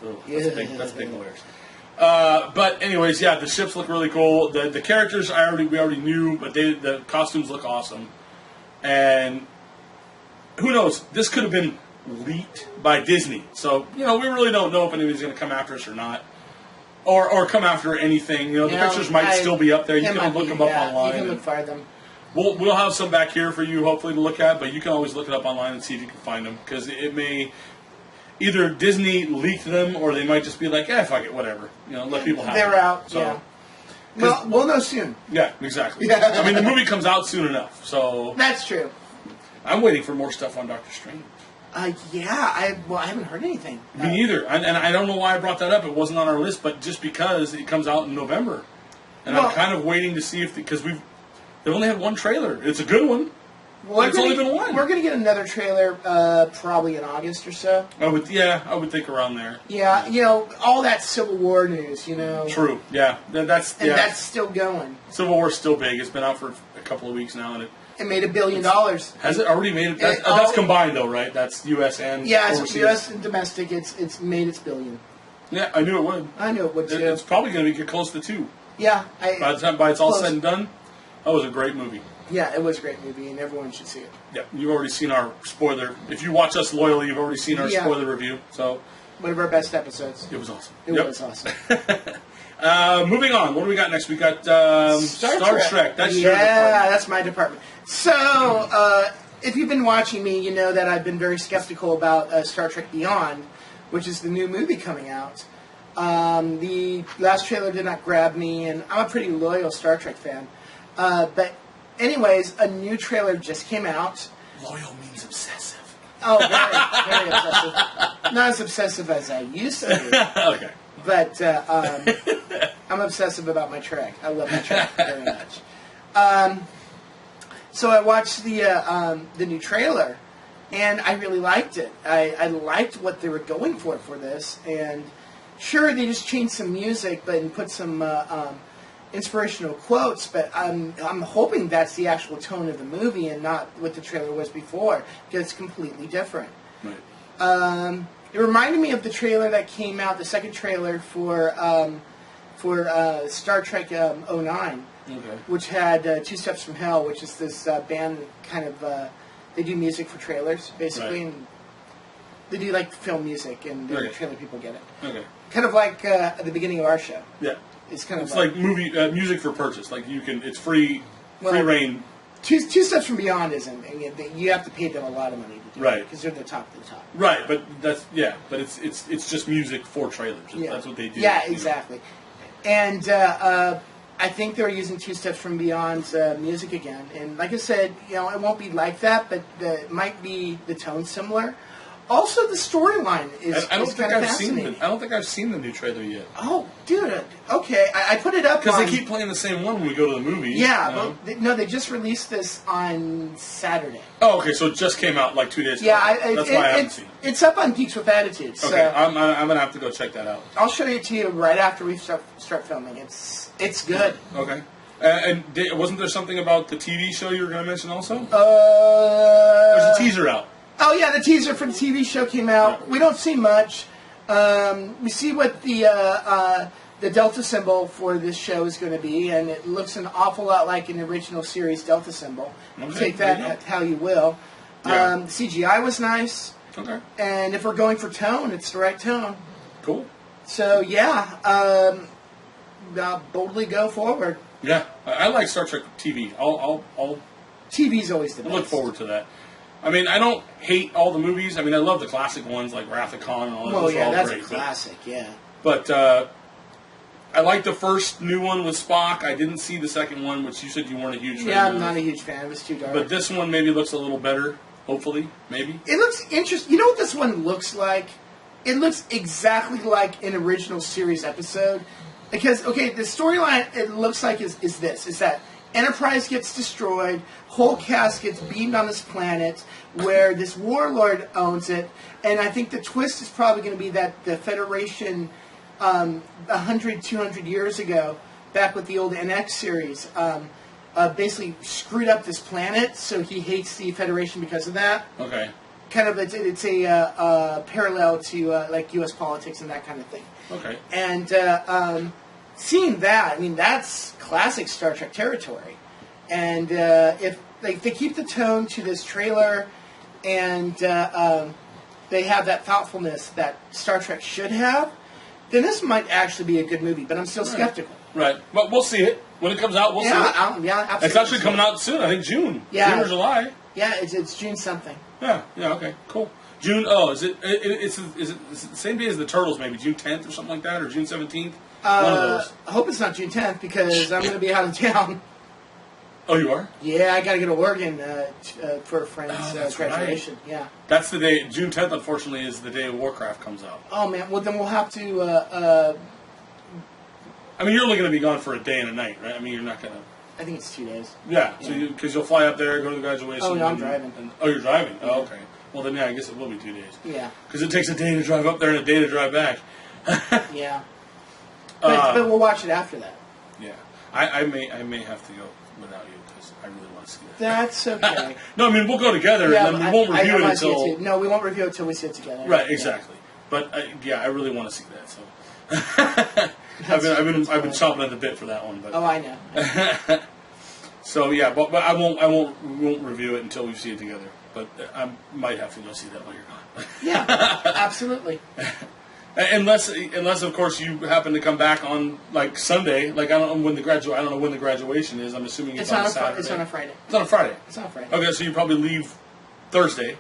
big lawyers. But anyways, the ships look really cool. The characters we already knew, but the costumes look awesome. And who knows? This could have been leaked by Disney. So we really don't know if anybody's going to come after us or not. Or come after anything. The pictures might still be up there. You can look them up online. You can look for them. We'll have some back here for you, hopefully, to look at. But you can always look it up online and see if you can find them. Because it may either Disney leaked them, or they might just be like, fuck it, whatever. Let people have them. They're out, so. Well, we'll know soon. Yeah, exactly. I mean, the movie comes out soon enough, so. That's true. I'm waiting for more stuff on Doctor Strange. I haven't heard anything. Me neither. And I don't know why I brought that up. It wasn't on our list, but just because it comes out in November. And I'm kind of waiting to see because they've only had one trailer. It's a good one. Well, it's only been one. We're going to get another trailer probably in August or so. I would think around there. Yeah, all that Civil War news, True, yeah. That's still going. Civil War's still big. It's been out for a couple of weeks now, and it made $1 billion. Has it already made it? That's combined, though, right? That's U.S. and overseas. It's U.S. and domestic. It's made its $1 billion. Yeah, I knew it would. I knew it would, too. It's probably going to get close to 2. Yeah. By the time it's all said and done, that was a great movie. Yeah, it was a great movie, and everyone should see it. Yeah, you've already seen our spoiler. If you watch us loyally, you've already seen our spoiler review. So one of our best episodes. It was awesome. It was awesome. Moving on. What do we got next? We got Star Trek. That's your department. That's my department. So, if you've been watching me, you know that I've been very skeptical about Star Trek Beyond, which is the new movie coming out. The last trailer did not grab me, and I'm a pretty loyal Star Trek fan. But anyways, a new trailer just came out. Loyal means obsessive. Oh, very, very obsessive. Not as obsessive as I used to be. Okay. But I'm obsessive about my Trek. I love my Trek very much. So I watched the new trailer, and I really liked it. I liked what they were going for this, and sure, they just changed some music, and put some inspirational quotes. But I'm hoping that's the actual tone of the movie and not what the trailer was before, because it's completely different. Right. It reminded me of the trailer that came out, the second trailer for Star Trek 09. Okay. Which had Two Steps from Hell, which is this band kind of, they do music for trailers, basically, right. and they do like film music, and the trailer people get it. Okay. Kind of like at the beginning of our show. Yeah. It's kind of like movie music for purchase. Like it's free reign. Two Steps from Beyond isn't, and you have to pay them a lot of money to do it, because they're the top of the top. Right, but but it's just music for trailers. That's what they do. Yeah, exactly. And I think they're using Two Steps from Beyond's music again. And like I said, it won't be like that, but it might be the tone similar. Also, the storyline is kind of fascinating. I don't think I've seen the new trailer yet. Oh, dude. Okay, I put it up because they keep playing the same one when we go to the movies. Yeah, but they just released this on Saturday. Oh, okay, so it just came out like 2 days ago. Yeah, that's why I haven't seen it. It's up on Geeks with Attitude. So okay, I'm gonna have to go check that out. I'll show it to you right after we start filming. It's good. Okay. Wasn't there something about the TV show you were going to mention also? There's a teaser out. Oh yeah, the teaser for the TV show came out. Yeah. We don't see much. We see what the Delta symbol for this show is going to be, and it looks an awful lot like an original series Delta symbol. Okay, Take there that you go. how you will. Yeah. CGI was nice, Okay. and if we're going for tone, it's the right tone. Cool. So yeah, boldly go forward. Yeah, I like Star Trek TV. I'll TV's always the best. look forward to that. I mean, I don't hate all the movies. I mean, I love the classic ones like Wrath of Khan and all that. Well, Those are yeah, all that's great, a classic. Yeah. But I like the first new one with Spock. I didn't see the second one, which you said you weren't a huge fan Yeah, of. I'm not a huge fan. It was too dark. But this one maybe looks a little better. Hopefully, maybe. It looks interesting. You know what this one looks like? It looks exactly like an original series episode. Because, okay, the storyline it looks like is this. Is that Enterprise gets destroyed, whole cast gets beamed on this planet, where this warlord owns it, and I think the twist is probably going to be that the Federation, 100, 200 years ago, back with the old NX series, basically screwed up this planet, so he hates the Federation because of that. Okay. Kind of, it's a parallel to like U.S. politics and that kind of thing. Okay. And seeing that, I mean, that's classic Star Trek territory. And if they keep the tone to this trailer, and they have that thoughtfulness that Star Trek should have, then this might actually be a good movie. But I'm still skeptical. Right. But we'll see it when it comes out. We'll see it. Yeah, absolutely. It's actually coming out soon. I think June. Yeah. June or July. Yeah, it's June something. Yeah. Okay. Cool. June. Oh, is it the same day as the Turtles? Maybe June 10th or something like that, or June 17th. One of those. I hope it's not June 10th because I'm going to be out of town. Oh, you are? Yeah, I got to go to Oregon for a friend's that's graduation. right. Yeah. That's the day. June 10th, unfortunately, is the day Warcraft comes out. Oh man, well then we'll have to. I mean, you're only going to be gone for a day and a night, right? I mean, you're not going to. I think it's 2 days. Yeah. So because you'll fly up there, go to the graduation. Oh no, I'm driving. Oh, you're driving. Oh, okay. Well, then yeah, I guess it will be 2 days. Yeah. Because it takes a day to drive up there and a day to drive back. Yeah. But we'll watch it after that. Yeah. I may have to go without you because I really want to see that. That's okay. No, I mean we'll go together Yeah, and then we won't review it wanna see until. no, we won't review it until we see it together. Right. Exactly. But yeah, I really want to see that. So. I've been chomping at the bit for that one, but Oh, I know. so yeah, but we won't review it until we see it together. But I might have to go see that while you're gone. Yeah, absolutely. Unless of course you happen to come back on like Sunday, like I don't know when the graduation is. I'm assuming it's on a Saturday. It's on a Friday. It's on a Friday. It's on a Friday. Okay, so you probably leave Thursday.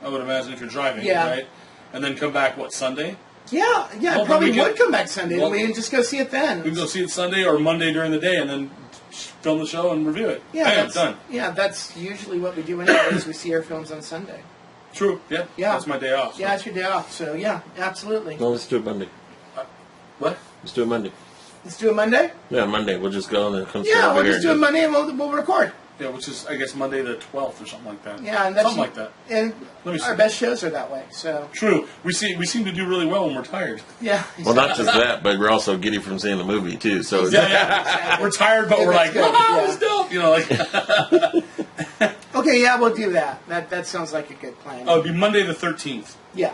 I would imagine if you're driving, Yeah. right? And then come back Sunday? Yeah, Well, probably then we would come back Sunday. well, we can just go see it then. We can go see it Sunday or Monday during the day, and then film the show and review it. Yeah, Bam, that's done. Yeah, that's usually what we do anyways. We see our films on Sunday. True. Yeah. Yeah. That's my day off. So. Yeah, it's your day off. So yeah, absolutely. No, let's do it Monday. What? Let's do it Monday. Let's do it Monday. Yeah, Monday. We'll just go and then come straight Yeah, over we'll here. just do it Monday and we'll record. Yeah, which is I guess Monday the 12th or something like that. Yeah, and that's something like that. And Let me see. our best shows are that way. So True. We seem to do really well when we're tired. yeah. Well, not just that, but we're also giddy from seeing the movie too. So Yeah. We're tired, but Yeah, we're that's like, good. wow, Yeah. it's dope. You know, like. Okay, yeah, we'll do that. That sounds like a good plan. Oh, it'd be Monday the 13th, Yeah.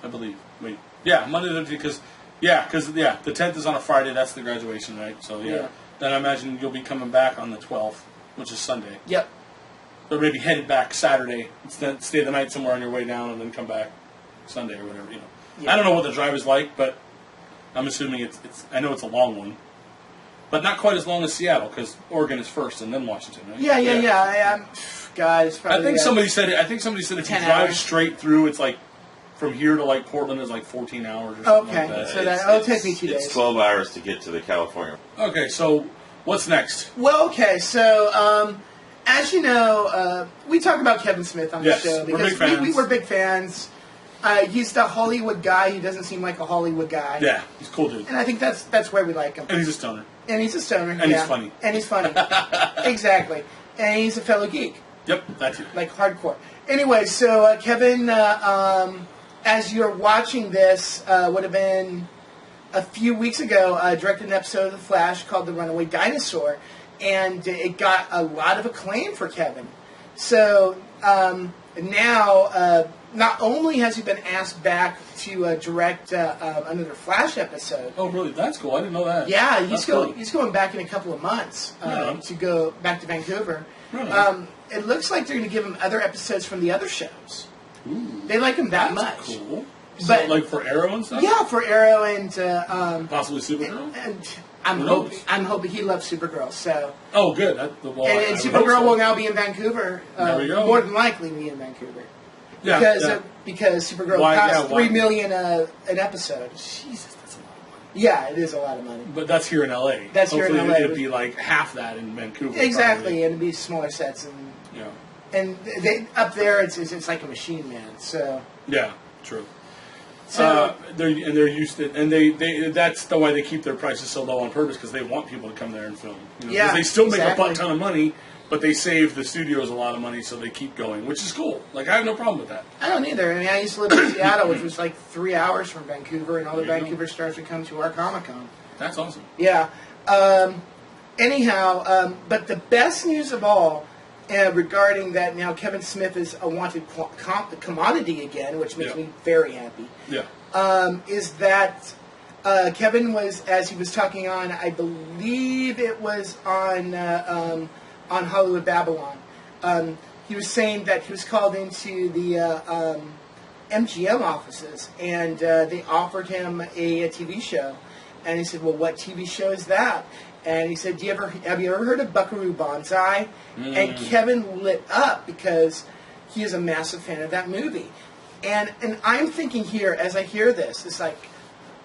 I believe. Wait. Yeah, Monday the 13th, because the 10th is on a Friday. That's the graduation, right? So Yeah. Then I imagine you'll be coming back on the 12th, which is Sunday. Yep. Or maybe headed back Saturday, instead stay the night somewhere on your way down, and then come back Sunday or whatever. You know, Yeah. I don't know what the drive is like, but I'm assuming it's. I know it's a long one, but not quite as long as Seattle because Oregon is first and then Washington, right? Yeah. Guys, I think somebody said if you 10 drive hours. straight through, it's like from here to like Portland is like 14 hours or something Okay. like that. So that'll take me 2 days. It's 12 hours to get to the California. Okay, so what's next? Well, okay, so as you know, we talk about Kevin Smith on the Yes, show we're because big fans. we were big fans. He's the Hollywood guy. He doesn't seem like a Hollywood guy. Yeah, he's a cool dude, And I think that's where we like him. and he's a stoner. And he's a stoner. And he's funny. And he's funny. Exactly. And he's a fellow geek, Yep, that's it. like hardcore. Anyway, so Kevin, as you're watching this, would have been a few weeks ago, directed an episode of The Flash called The Runaway Dinosaur, and it got a lot of acclaim for Kevin. So now, not only has he been asked back to direct another Flash episode. Oh, really? That's cool. I didn't know that. Yeah, That's cool. he's going back in a couple of months to go back to Vancouver. Really? It looks like they're going to give him other episodes from the other shows. Ooh, They like him that that's much. cool. So, But- like for Arrow and stuff? Yeah, for Arrow and Possibly Supergirl? and I'm Who hoping knows? I'm hoping he loves Supergirl. So Oh, good. Well, I and would hope Supergirl so. will now be in Vancouver. There we go. More than likely, be in Vancouver. Yeah, Because Supergirl Why- costs yeah, why? $3 million an episode. Jesus, that's a lot of money. Yeah, it is a lot of money. But that's here in LA. That's here in Hopefully LA. It'd be like half that in Vancouver. Exactly, Probably. and it'd be smaller sets and. Yeah. And they, up there, it's like a machine, man. So Yeah. True. So- they're used to, and they that's the why they keep their prices so low on purpose, because they want people to come there and film. You know, 'cause Yeah, they still make exactly. a butt ton of money, but they save the studios a lot of money, so they keep going, which is cool. Like, I have no problem with that. I don't either. I mean, I used to live in Seattle, which was like 3 hours from Vancouver, and all the There you go. Vancouver stars would come to our Comic-Con. That's awesome. Yeah. Anyhow, but the best news of all regarding that now Kevin Smith is a wanted commodity again, which makes Yeah. me very happy, Yeah. is that Kevin was, as he was talking on, I believe it was on Hollywood Babylon, he was saying that he was called into the MGM offices, and they offered him a TV show. And he said, well, what TV show is that? And he said, have you ever heard of Buckaroo Banzai? And Kevin lit up because he is a massive fan of that movie. And I'm thinking here, as I hear this, it's like,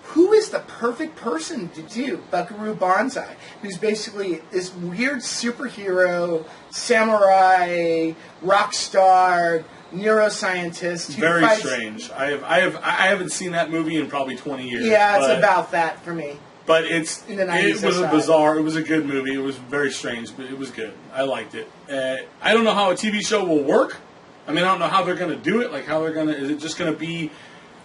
who is the perfect person to do Buckaroo Banzai? Who's basically this weird superhero, samurai, rock star, neuroscientist. Who Very fights. strange. I haven't seen that movie in probably 20 years. Yeah, it's but- about that for me. But In the 90s, it was a aside. bizarre. It was a good movie. It was very strange, but it was good. I liked it. I don't know how a TV show will work. I mean, I don't know how they're going to do it. Like, how they're going to. Is it just going to be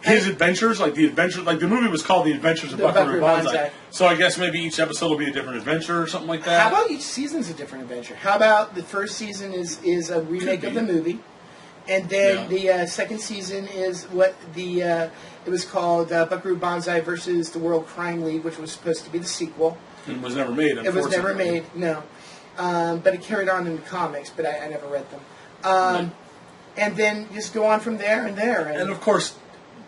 his adventures? Like the adventure. Like the movie was called The Adventures of The Buckaroo Buckaroo Banzai. Banzai. So I guess maybe each episode will be a different adventure or something like that. How about each season's a different adventure? How about the first season is a remake of the movie, and then the second season is what it was called Buckaroo Banzai versus the World Crime League, which was supposed to be the sequel. It was never made. It was never unfortunately. made, no. But it carried on in the comics, but I never read them. And then just go on from there and there. And of course,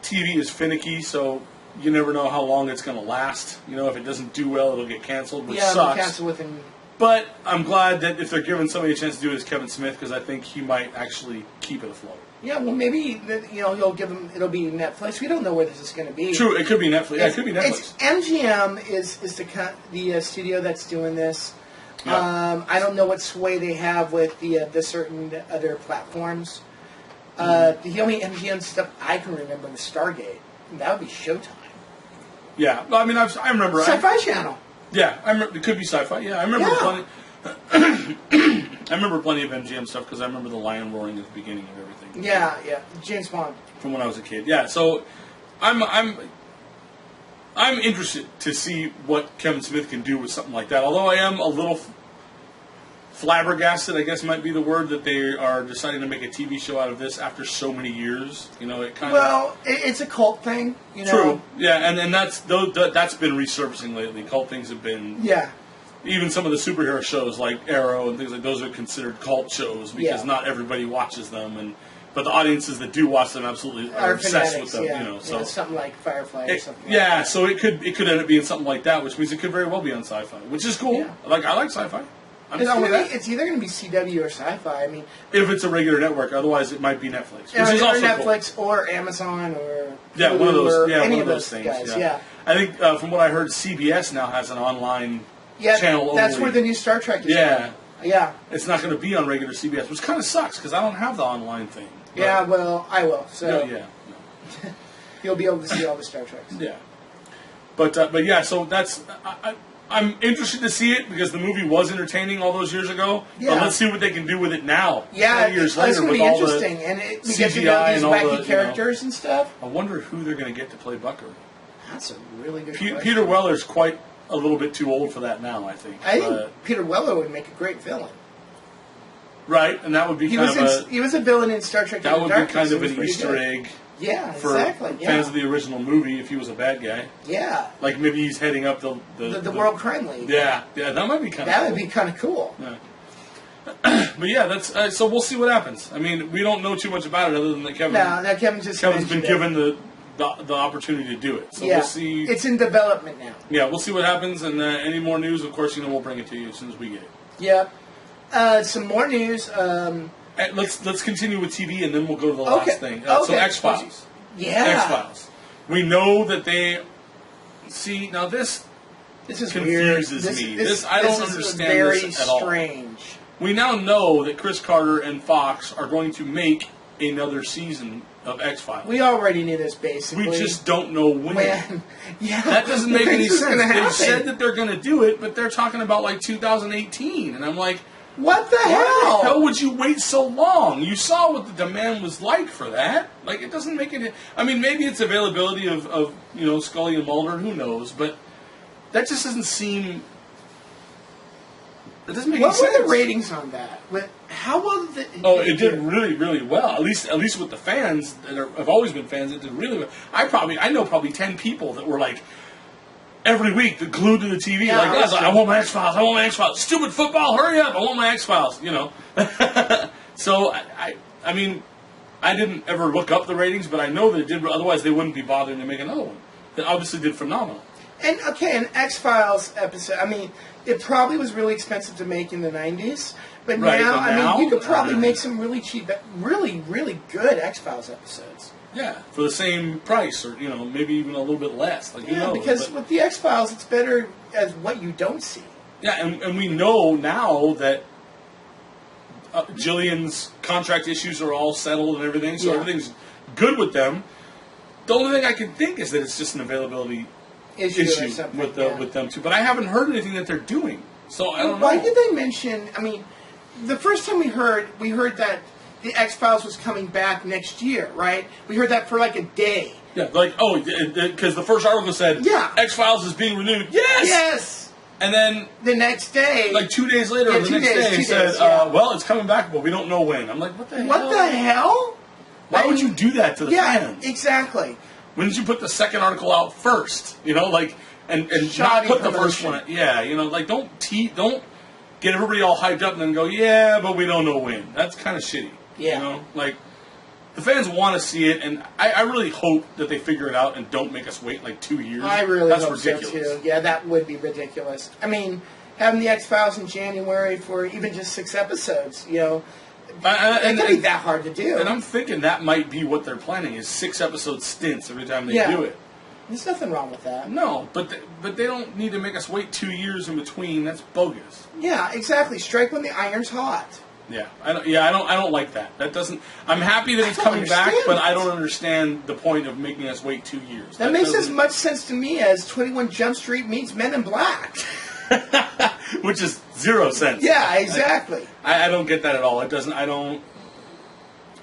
TV is finicky, so you never know how long it's going to last. You know, if it doesn't do well, it'll get canceled, which yeah, sucks. cancel within. But I'm glad that if they're giving somebody a chance to do it as Kevin Smith, because I think he might actually keep it afloat. Yeah, well, maybe he'll give them. It'll be Netflix. We don't know where this is going to be. True, it could be Netflix. Yeah, it could be Netflix. It's MGM is the studio that's doing this. Yeah. I don't know what sway they have with the certain other platforms. The only MGM stuff I can remember was Stargate. And that would be Showtime. Yeah, well, I mean, I remember. Sci-Fi Channel. Yeah, I remember. It could be sci-fi. Yeah, I remember Yeah. plenty. I remember plenty of MGM stuff because I remember the lion roaring at the beginning of everything. Yeah, James Bond. From when I was a kid. Yeah, so I'm interested to see what Kevin Smith can do with something like that. Although I am a little flabbergasted, I guess might be the word, that they are deciding to make a TV show out of this after so many years. You know, it kind of. Well, it's a cult thing. You know. True. Yeah, and that's been resurfacing lately. Cult things have been. Yeah. Even some of the superhero shows like Arrow and things like those are considered cult shows because not everybody watches them, but the audiences that do watch them absolutely are obsessed fanatics, with them. yeah. You know, so something like Firefly or something. yeah, like so it could end up being something like that, which means it could very well be on Sci-Fi, which is cool. Yeah. I like Sci-Fi. I'm It's down with that. either going to be CW or Sci-Fi. I mean, If it's a regular network, otherwise it might be Netflix, which is or also Netflix or Amazon or Yeah, Hulu one of those. or Yeah, any one of those things. guys. Yeah. I think from what I heard, CBS now has an online channel. That's only. where the new Star Trek is. Yeah. going. Yeah. It's not going to be on regular CBS, which kind of sucks because I don't have the online thing. But- Yeah. Well, I will. So Yeah. you'll be able to see all the Star Treks. Yeah. But yeah, so that's I'm interested to see it because the movie was entertaining all those years ago. Yeah. But let's see what they can do with it now. Yeah, 20 years it's later going to with be all interesting, the and we get to know CGI these and all wacky the, characters and stuff. I wonder who they're going to get to play Bucker. That's a really good question. Peter Weller's quite a little bit too old for that now, I think. I think Peter Weller would make a great villain. Right, and that would be He was a villain in Star Trek. That Into would Darkness. be kind of It was an pretty Easter good. egg Yeah, for exactly. Yeah. fans of the original movie if he was a bad guy. Yeah. Like maybe he's heading up the World Crime League. Yeah, that might be kind of That cool. would be kind of cool. Yeah. But yeah, that's so we'll see what happens. I mean, we don't know too much about it other than that Kevin's been given the opportunity to do it. So yeah. we'll see. It's in development now. Yeah, we'll see what happens, and any more news, of course, we'll bring it to you as soon as we get it. Yeah. Some more news. Let's continue with TV, and then we'll go to the last thing. So X-Files. Yeah. X-Files. We know that they see now this is confuses weird. me. I don't understand very this at all. strange. We now know that Chris Carter and Fox are going to make another season of X-Files. We already knew this, basically. We just don't know when. Yeah. That doesn't make any sense. They Happen? said that they're going to do it, but they're talking about like 2018, and I'm like, what the why hell? the hell would you wait so long? You saw what the demand was like for that. Like, it doesn't make it. I mean, maybe it's availability of Scully and Mulder. Who knows? But that just doesn't seem. It doesn't make any sense. What were the ratings on that? How well did it did really, really well. At least with the fans that have always been fans, it did really well. I know probably 10 people that were like every week glued to the TV. Yeah, like, I want my X-Files. I want my X-Files. Stupid football, hurry up! I want my X-Files. So I mean, I didn't ever look up the ratings, but I know that it did. Otherwise, they wouldn't be bothering to make another one. That obviously did phenomenal. And an X-Files episode. I mean, it probably was really expensive to make in the 90s, but now you could probably make some really cheap, really, really good X-Files episodes. Yeah, for the same price, or maybe even a little bit less. Like, because with the X-Files, it's better as what you don't see. Yeah, and we know now that Jillian's contract issues are all settled and everything, so everything's good with them. The only thing I can think is that it's just an availability issue with them too. But I haven't heard anything that they're doing, so I don't know. Why did they mention? I mean, the first time we heard that the X-Files was coming back next year, right? We heard that for like a day. Yeah, because the first article said, X-Files is being renewed. Yes! Yes! And then the next day... Like 2 days later, or the next day, he said, well, it's coming back, but we don't know when. I'm like, what the hell? What the hell? Why would you do that to the fans? Yeah, exactly. When did you put the second article out first? And not put the first one out. Yeah, don't get everybody all hyped up and then go, yeah, but we don't know when. That's kind of shitty. Yeah. The fans want to see it, and I really hope that they figure it out and don't make us wait like 2 years. I really That's hope ridiculous. So, too. Yeah, that would be ridiculous. I mean, having the X-Files in January for even just 6 episodes, it can't be that hard to do. And I'm thinking that might be what they're planning, is 6-episode stints every time they do it. There's nothing wrong with that. No, but they don't need to make us wait 2 years in between. That's bogus. Yeah, exactly. Strike when the iron's hot. Yeah, I don't like that. That doesn't. I'm happy that it's coming back, but I don't understand the point of making us wait 2 years. That makes as much sense to me as 21 Jump Street meets Men in Black. Which is 0 sense. Yeah, exactly. I don't get that at all. It doesn't. I don't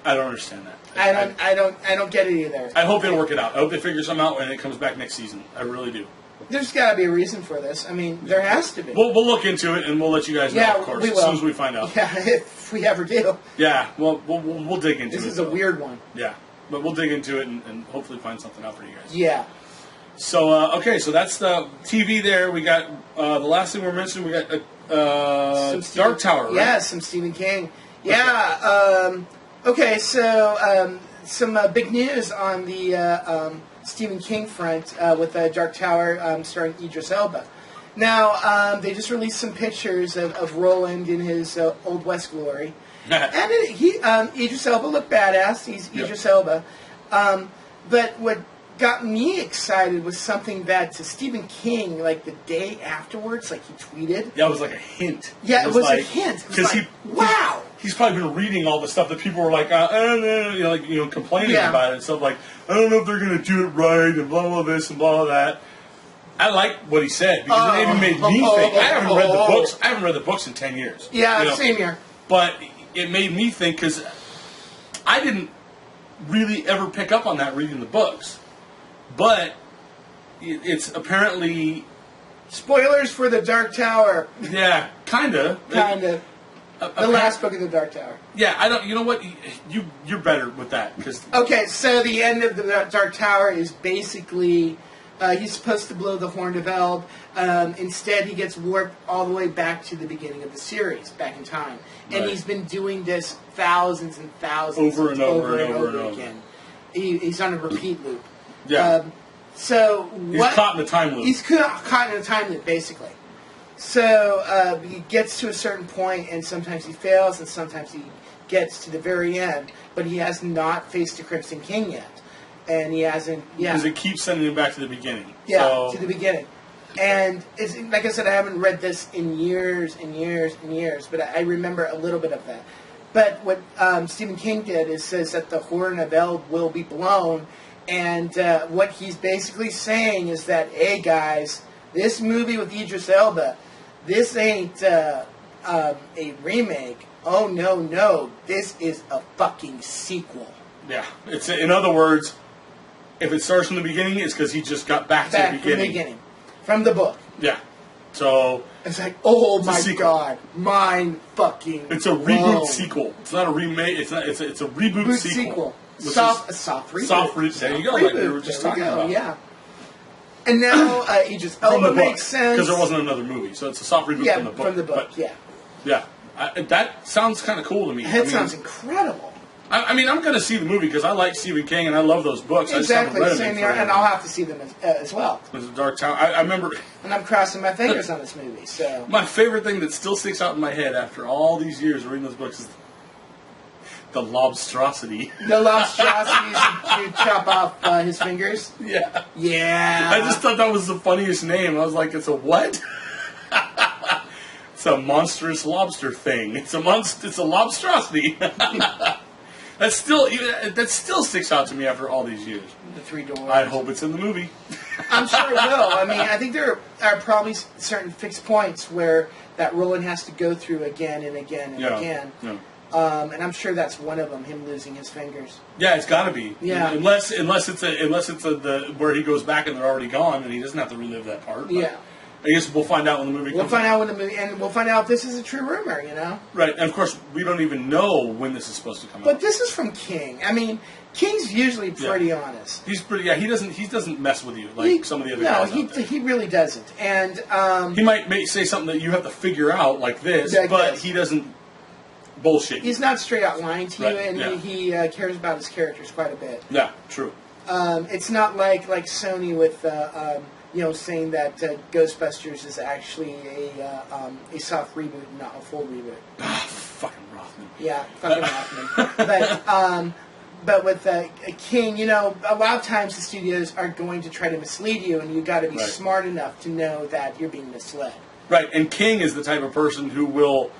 understand that. I don't get it either. I hope they work it out. I hope they figure something out and it comes back next season. I really do. There's got to be a reason for this. I mean, there has to be. We'll look into it and we'll let you guys know, of course, as soon as we find out. Yeah, if we ever do. Yeah, well, we'll dig into it. This is a weird one. Yeah, but we'll dig into it and hopefully find something out for you guys. Yeah. So, so that's the TV there. We got, the last thing we're mentioning, we got Dark Tower, right? Yeah, some Stephen King. Yeah, okay, so some big news on the Stephen King front with Dark Tower starring Idris Elba. Now, they just released some pictures of Roland in his Old West glory. And Idris Elba looked badass. He's Idris Elba. But what got me excited was something that Stephen King, like the day afterwards, like he tweeted. Yeah, it was like a hint. Yeah, it was a hint. Because wow. He's probably been reading all the stuff that people were like, complaining about it and stuff like, I don't know if they're going to do it right and blah, blah, this and blah, blah, that. I like what he said because it even made me think. I haven't read the books. I haven't read the books in 10 years. Yeah, same here. But it made me think because I didn't really ever pick up on that reading the books. But it's apparently... Spoilers for the Dark Tower. Yeah, kind of. Kind of. The last book of the Dark Tower. Yeah, I don't. You know what? You're better with that because Okay, so the end of the Dark Tower is basically he's supposed to blow the Horn of Eld. Instead, he gets warped all the way back to the beginning of the series, back in time, and Right. he's been doing this thousands and thousands Over and over again. He's on a repeat loop. yeah, So he's caught in the time loop. He's caught in a time loop, basically. So he gets to a certain point, and sometimes he fails, and sometimes he gets to the very end. But he has not faced the Crimson King yet, and he hasn't. Yeah, Because it keeps sending him back to the beginning. yeah, So, to the beginning. And it's like I said, I haven't read this in years and years and years, but I remember a little bit of that. But what Stephen King did is says that the Horn of Eld will be blown, and what he's basically saying is that, hey guys, this movie with Idris Elba, this ain't a remake. Oh no, this is a fucking sequel. yeah. It's in other words, if it starts from the beginning, it's because he just got back to the From the beginning. beginning, from the book. Yeah. So It's like, oh a my sequel. god, mind fucking. it's a reboot blown. sequel. It's not a remake. It's not. It's a reboot Boot sequel. Which is- A soft reboot. There you go. Soft Like we reboot. were just There we talking go, about. Yeah. And now Idris From the Elba book, makes sense. because there wasn't another movie, so it's a soft reboot Yeah, from the book. from the book. But, Yeah. yeah. That sounds kind of cool to me. That sounds incredible. I mean, I'm going to see the movie because I like Stephen King and I love those books. Exactly. I just Same haven't read here, them and I'll have to see them as well. It was a Dark Tower. I remember And I'm crossing my fingers on this movie. So my favorite thing that still sticks out in my head after all these years of reading those books is the lobstrosity. the lobstrosities to chop off his fingers. Yeah. Yeah. I just thought that was the funniest name. I was like, it's a what? It's a monstrous lobster thing. It's a lobstrosity. that still sticks out to me after all these years. The Three Doors. I hope it's in the movie. I'm sure it will. I mean, I think there are probably certain fixed points where that Roland has to go through again and again and again. Yeah. And I'm sure that's one of them, him losing his fingers. Yeah, it's got to be. Yeah. Unless it's the where he goes back and they're already gone and he doesn't have to relive that part. But Yeah. I guess we'll find out when the movie comes. We'll find out when the movie, and we'll find out if this is a true rumor, you know? Right, and of course we don't even know when this is supposed to come But out. this is from King. I mean, King's usually pretty honest. He's pretty. Yeah, he doesn't mess with you like some of the other guys out there. he really doesn't. And He might say something that you have to figure out like this, Like but this. he doesn't bullshit you. he's not straight out lying to you, Right, and yeah. he cares about his characters quite a bit. Yeah, true. It's not like Sony with saying that Ghostbusters is actually a soft reboot, not a full reboot. Fucking Rothman. Yeah, fucking Hoffman. But with King, a lot of times the studios are going to try to mislead you, and you got to be Right. smart enough to know that you're being misled. Right, and King is the type of person who will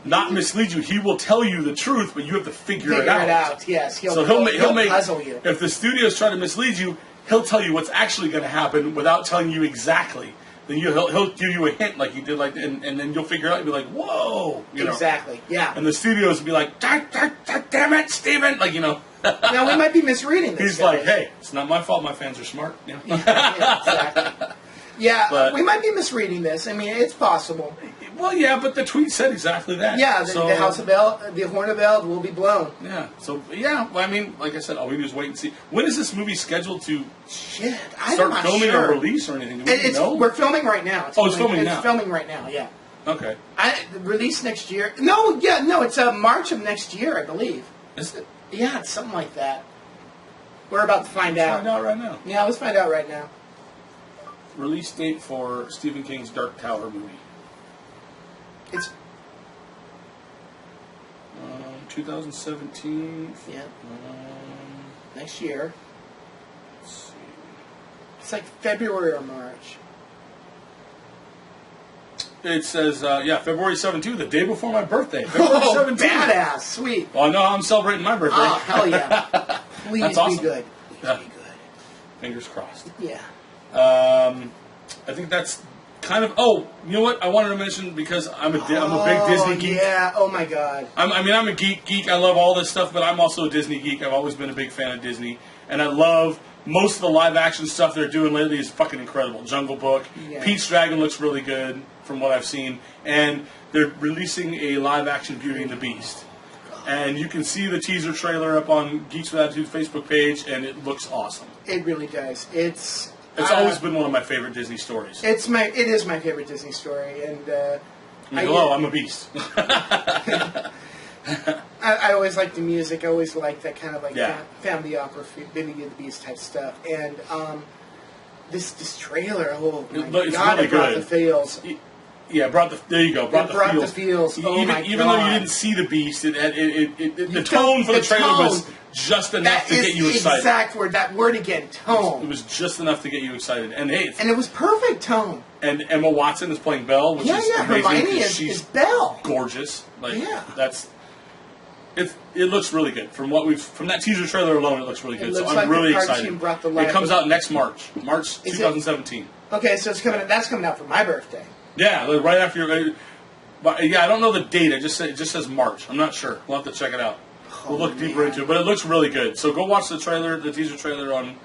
not mislead you. He will tell you the truth, but you have to figure it out. Yes, So he'll make puzzle you. If the studios try to mislead you, he'll tell you what's actually going to happen without telling you exactly. Then he'll give you a hint like he did, and then you'll figure it out. You'll be like, whoa, Exactly. Yeah. And the studios will be like, damn it, Steven! Now we might be misreading this. He's like, hey, it's not my fault. My fans are smart. Yeah, exactly. Yeah, But- we might be misreading this. I mean, it's possible. Well, yeah, but the tweet said exactly that. Yeah, So- the House of Eld, the Horn of Eld will be blown. Yeah. So yeah, well, I mean, like I said, all we do is wait and see. When is this movie scheduled to Shit, I'm start not filming sure. or release or anything? Do we know? We're filming right now. Oh, it's filming now. It's filming right now. Yeah. Okay. Release next year. No, it's March of next year, I believe. Is it? Yeah, it's something like that. We're about to find out. Find out right now. Yeah, let's find out right now. Release date for Stephen King's Dark Tower movie. It's 2017. yeah, Um, next year. let's see. It's like February or March. It says, February 17th, the day before my birthday. February Oh, 17th. badass! Sweet. Well, no, I'm celebrating my birthday. Oh, hell yeah! Please That's be awesome. good. Please Yeah. be good. Fingers crossed. Yeah. I think that's kind of. Oh, you know what? I wanted to mention because I'm a big Disney geek. Yeah. Oh my God. I'm a geek. I love all this stuff, but I'm also a Disney geek. I've always been a big fan of Disney, and I love most of the live action stuff they're doing lately is fucking incredible. Jungle Book, Yeah. Pete's Dragon looks really good from what I've seen, and they're releasing a live-action Beauty and the Beast. And you can see the teaser trailer up on Geeks with Attitude Facebook page, and it looks awesome. It really does. It's always been one of my favorite Disney stories. It is my favorite Disney story, and hello, I'm a beast. I always like the music. I always like that kind of like Yeah. family opera, Beauty and the Beast type stuff. And this trailer, oh my It's God, really it brought good. the feels. Yeah, there you go. Brought the feels. Oh even my even though you God. didn't see the Beast, the tone for the trailer was just enough to get you excited. Exact word. That word again. Tone. It was just enough to get you excited. And hey, and it was perfect tone. and Emma Watson is playing Belle, which is amazing. Hermione She's is Belle. gorgeous. Like Yeah. it looks really good. From that teaser trailer alone, it looks really good. It So looks I'm like the really cartoon excited. brought the It life comes of- out next March Is it? 2017. Okay, so that's coming out for my birthday. Yeah, like right after your. But yeah, I don't know the date. It just says March. I'm not sure. We'll have to check it out. We'll look deeper into it, but it looks really good. So go watch the trailer, the teaser trailer on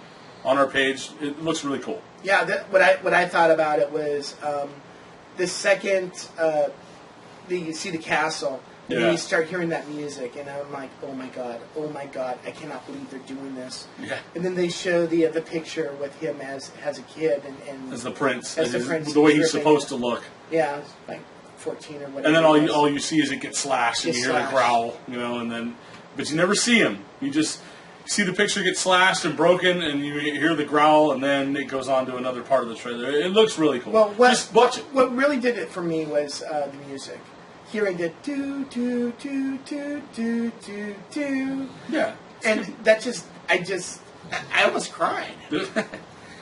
our page. It looks really cool. Yeah, what I thought about it was the second you see the castle, and Yeah. you start hearing that music, and I'm like, oh my god, I cannot believe they're doing this. Yeah. And then they show the picture with him as a kid and As the prince, As the prince, the way he's dripping. supposed to look. yeah, like 14 or whatever. And then it was. all you see is it get slashed, and Get you hear the slashed. growl, and then, but you never see him. You just see the picture get slashed and broken, and you hear the growl, and then it goes on to another part of the trailer. It looks really cool. Well, just watch it. What really did it for me was the music. Hearing the do do do do do do do. Yeah. And that I almost cried.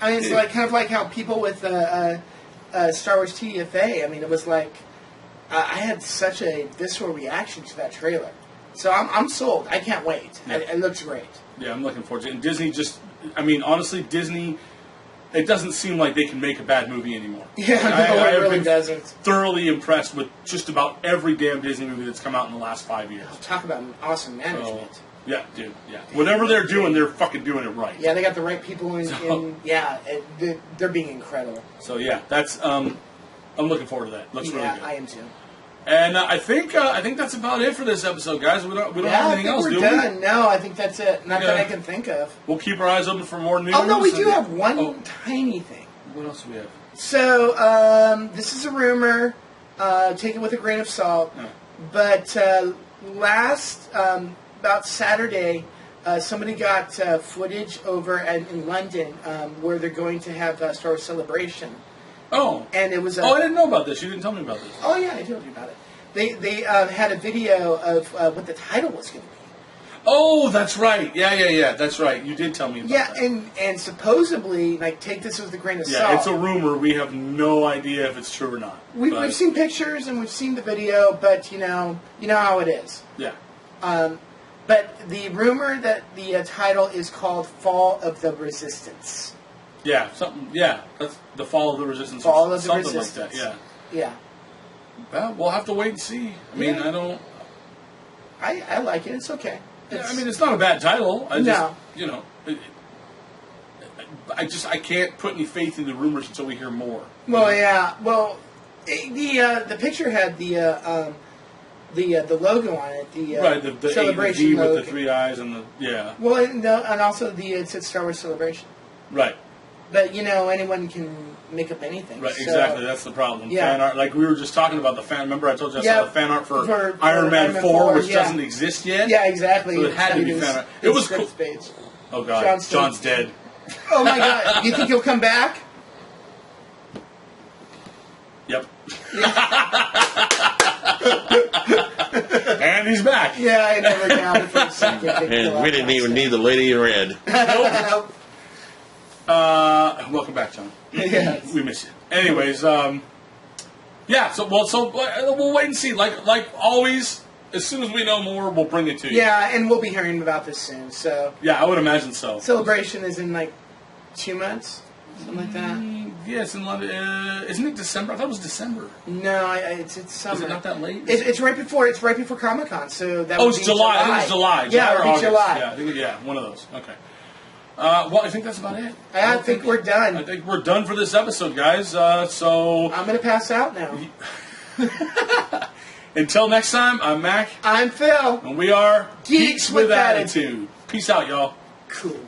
I mean, it's like kind of like how people with Star Wars TFA. I mean, it was like I had such a visceral reaction to that trailer. So I'm sold. I can't wait. Yeah. It looks great. Yeah, I'm looking forward to it. And Disney honestly, Disney, it doesn't seem like they can make a bad movie anymore. Yeah, I it have really been doesn't. thoroughly impressed with just about every damn Disney movie that's come out in the last 5 years. Talk about awesome management. So, yeah, dude, yeah. Whatever they're doing, they're fucking doing it right. Yeah, they got the right people they're being incredible. So yeah, that's I'm looking forward to that. Looks really good. I am too. And I think that's about it for this episode, guys. We don't have anything else, we're do done. we? No, I think that's it. Not that Yeah. I can think of. We'll keep our eyes open for more news. Oh no, we do and- have one Oh, tiny thing. what else do we have? So this is a rumor. Take it with a grain of salt. Yeah. But about Saturday, somebody got footage over in London where they're going to have Star Wars Celebration. Oh. And it was I didn't know about this. You didn't tell me about this. Oh yeah, I told you about it. They had a video of what the title was going to be. Oh, that's right. Yeah. That's right. You did tell me about that. Yeah, and supposedly, like, take this with a grain of Yeah, salt. it's a rumor. We have no idea if it's true or not. But- We've seen pictures and we've seen the video, but you know how it is. Yeah. But the rumor that the title is called "Fall of the Resistance." Yeah, something. Yeah, that's the Fall of the Resistance. Fall or of the something Resistance. like that. Yeah, Well, we'll have to wait and see. I mean, Yeah. I don't. I like it. It's okay. Yeah, I mean, it's not a bad title. I just, No. I can't put any faith in the rumors until we hear more. Well, yeah. Well, the picture had the logo on it. Right, the celebration A and the D logo. with the 3 eyes and the Well, and also it said Star Wars Celebration. right. But anyone can make up anything. Right, so- exactly. That's the problem. Yeah. Fan art, like we were just talking about the fan. Remember, I told you I saw the fan art for for Iron Man 4, 4, which yeah. doesn't exist yet. Yeah, exactly. So it had to be It's fan art. in It was cool. script page. Oh God, John's dead. Oh my God! You think he'll come back? Yep. And he's back. Yeah, I never doubted for a second. And we didn't even need the lady in red. Nope. Welcome back, John. Yes. We miss you. Anyways, yeah. So we'll wait and see. Like always, as soon as we know more, we'll bring it to you. Yeah, and we'll be hearing about this soon. So Yeah, I would imagine so. celebration is in like 2 months, something like that. Yeah, it's in London. Isn't it December? I thought it was December. No, it's summer. Is it not that late? It's right before Comic-Con, so that Oh, would it's be July. I think it's July. Yeah, July it or would be August. July. Yeah, I think, one of those. Okay. Well, I think that's about it. I think we're done. I think we're done for this episode, guys. So I'm gonna pass out now. Until next time, I'm Mac, I'm Phil. and we are Geeks with Attitude. Peace out, y'all. Cool.